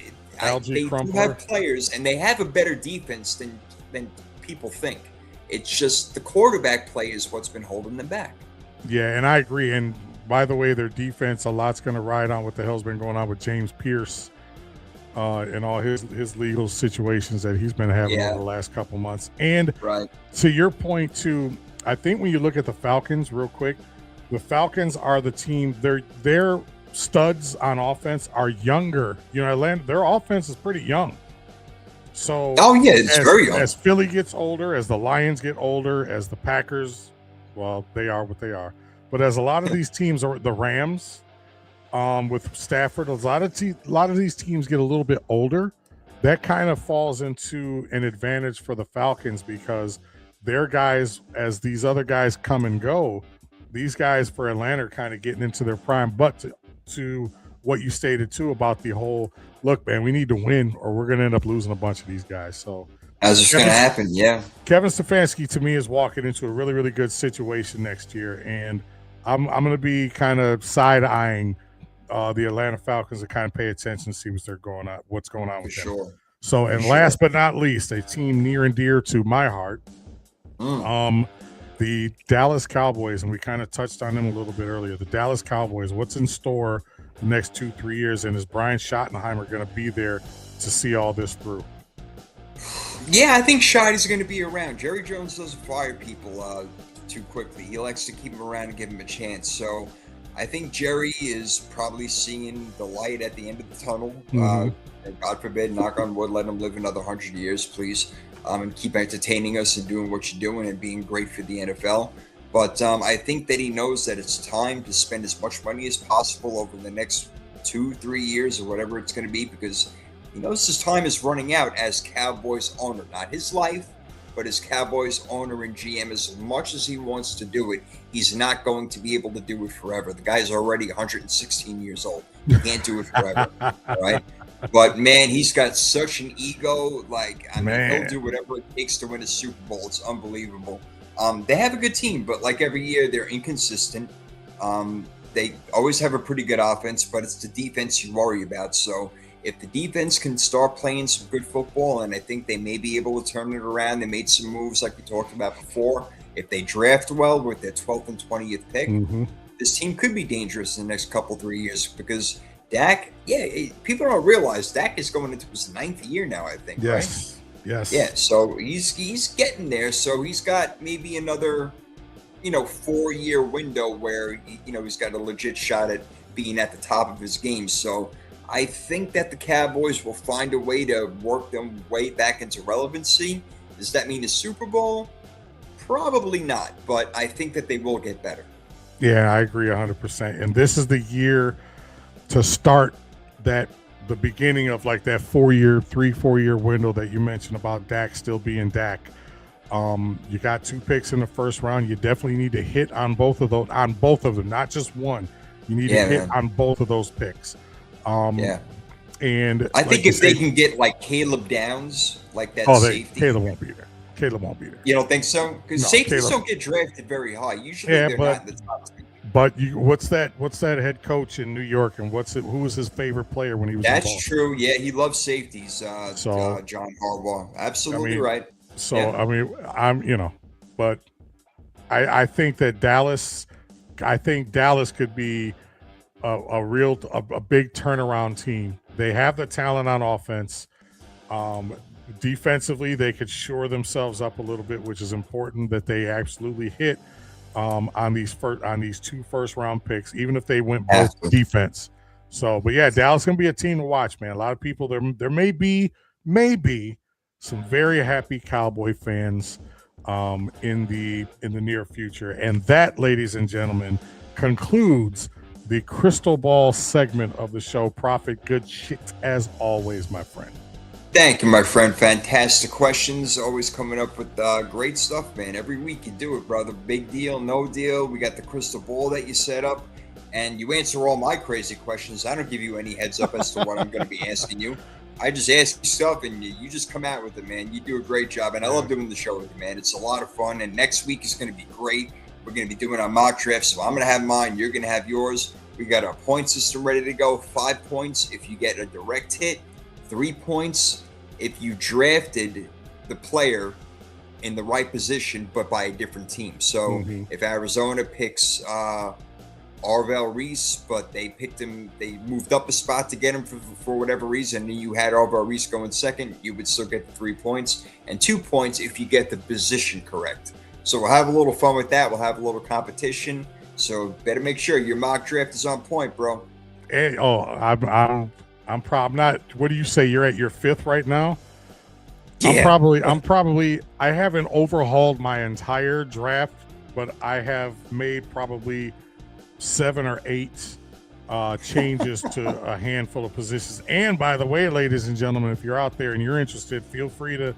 do have players and they have a better defense than people think. It's just the quarterback play is what's been holding them back. Yeah, and I agree. And by the way, their defense, a lot's going to ride on what the hell's been going on with James Pierce and all his legal situations that he's been having over the last couple months. And to your point too, I think when you look at the Falcons real quick, the Falcons are the team, their studs on offense are younger. Atlanta, their offense is pretty young. So it's very young. As Philly gets older, as the Lions get older, as the Packers, well, they are what they are. But as a lot of these teams are the Rams, with Stafford, a lot of these teams get a little bit older. That kind of falls into an advantage for the Falcons because their guys, as these other guys come and go, these guys for Atlanta are kind of getting into their prime. But to what you stated too about the whole look, man, we need to win or we're going to end up losing a bunch of these guys. So As it's going to happen, yeah. Kevin Stefanski to me is walking into a really, really good situation next year, and I'm going to be kind of side eyeing the Atlanta Falcons to kind of pay attention, see what's going on For with them. sure. So, For and sure. last but not least, a team near and dear to my heart, the Dallas Cowboys, and we kind of touched on them a little bit earlier. The Dallas Cowboys, what's in store the next 2-3 years, and is Brian Schottenheimer going to be there to see all this through? Yeah, I think Schotty's going to be around. Jerry Jones doesn't fire people too quickly. He likes to keep them around and give them a chance. So I think Jerry is probably seeing the light at the end of the tunnel. God forbid, knock on wood, let him live another 100 years, please, and keep entertaining us and doing what you're doing and being great for the NFL. But I think that he knows that it's time to spend as much money as possible over the next 2-3 years or whatever it's going to be, because he knows his time is running out as Cowboys owner. Not his life, but as Cowboys owner and GM. As much as he wants to do it, he's not going to be able to do it forever. The guy's already 116 years old. He can't do it forever, right? But, man, he's got such an ego. Like, I mean, he'll do whatever it takes to win a Super Bowl. It's unbelievable. They have a good team, but like every year, they're inconsistent. They always have a pretty good offense, but it's the defense you worry about. So if the defense can start playing some good football, and I think they may be able to turn it around, they made some moves like we talked about before. If they draft well with their 12th and 20th pick, this team could be dangerous in the next 3 years, because Dak, people don't realize Dak is going into his 9th year now, I think, right? Yes. Yeah, so he's getting there. So he's got maybe another, 4-year window where, he's got a legit shot at being at the top of his game. So I think that the Cowboys will find a way to work them way back into relevancy. Does that mean a Super Bowl? Probably not, but I think that they will get better. Yeah, I agree 100%. And this is the year to start the beginning of like that 4-year window that you mentioned about Dak still being Dak. You got 2 picks in the first round. You definitely need to hit on both of them, not just one. You need to hit on both of those picks. And I think if they can get like Caleb Downs, like that safety. Caleb won't be there. You don't think so? Because safeties don't get drafted very high. Usually they're not in the top 10. But what's that head coach in New York, and who was his favorite player when he was That's involved? True. Yeah, he loves safeties. John Harbaugh. Absolutely right. So I mean, but I think that Dallas could be a big turnaround team. They have the talent on offense. Defensively, they could shore themselves up a little bit, which is important that they absolutely hit on these 2 first-round picks, even if they went both defense. So, but yeah, Dallas is going to be a team to watch, man. A lot of people there may be some very happy Cowboy fans in the near future, and that, ladies and gentlemen, concludes the crystal ball segment of the show. Prophet, good shit as always, my friend. Thank you, my friend. Fantastic questions. Always coming up with great stuff, man. Every week you do it, brother. Big deal, no deal. We got the crystal ball that you set up, and you answer all my crazy questions. I don't give you any heads up as to what I'm going to be asking you. I just ask you stuff, and you just come out with it, man. You do a great job, and I love doing the show with you, man. It's a lot of fun, and next week is going to be great. We're going to be doing our mock draft, so I'm going to have mine. You're going to have yours. We got our point system ready to go. 5 points if you get a direct hit. 3 points if you drafted the player in the right position but by a different team. So if Arizona picks Arvell Reese, but they picked him, they moved up a spot to get him for whatever reason, and you had Arvell Reese going second, you would still get the 3 points, and 2 points if you get the position correct. So we'll have a little fun with that. We'll have a little competition. So better make sure your mock draft is on point, bro. Hey, I'm probably not. What do you say? You're at your 5th right now? Yeah. I haven't overhauled my entire draft, but I have made probably 7 or 8 changes to a handful of positions. And by the way, ladies and gentlemen, if you're out there and you're interested, feel free to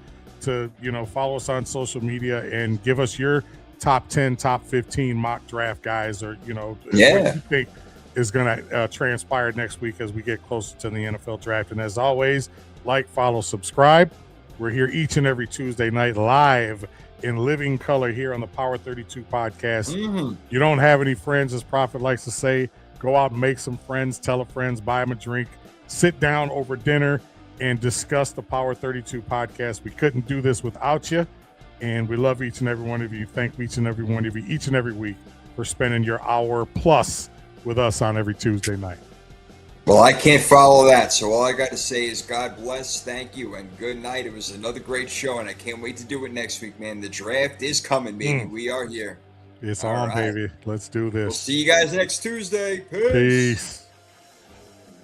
follow us on social media and give us your top 10, top 15 mock draft guys, or what you think is going to transpire next week as we get closer to the NFL draft. And as always, like, follow, subscribe. We're here each and every Tuesday night live in living color here on the Power 32 podcast. You don't have any friends, as Prophet likes to say, go out and make some friends, tell a friend, buy them a drink, sit down over dinner and discuss the Power 32 podcast. We couldn't do this without you, and we love each and every one of you. Thank each and every one of you each and every week for spending your hour plus with us on every Tuesday night. Well, I can't follow that, so all I got to say is God bless, thank you, and good night. It was another great show, and I can't wait to do it next week, man. The draft is coming, baby. We are here. It's all on, right, baby. Let's do this. We'll see you guys next Tuesday. Peace.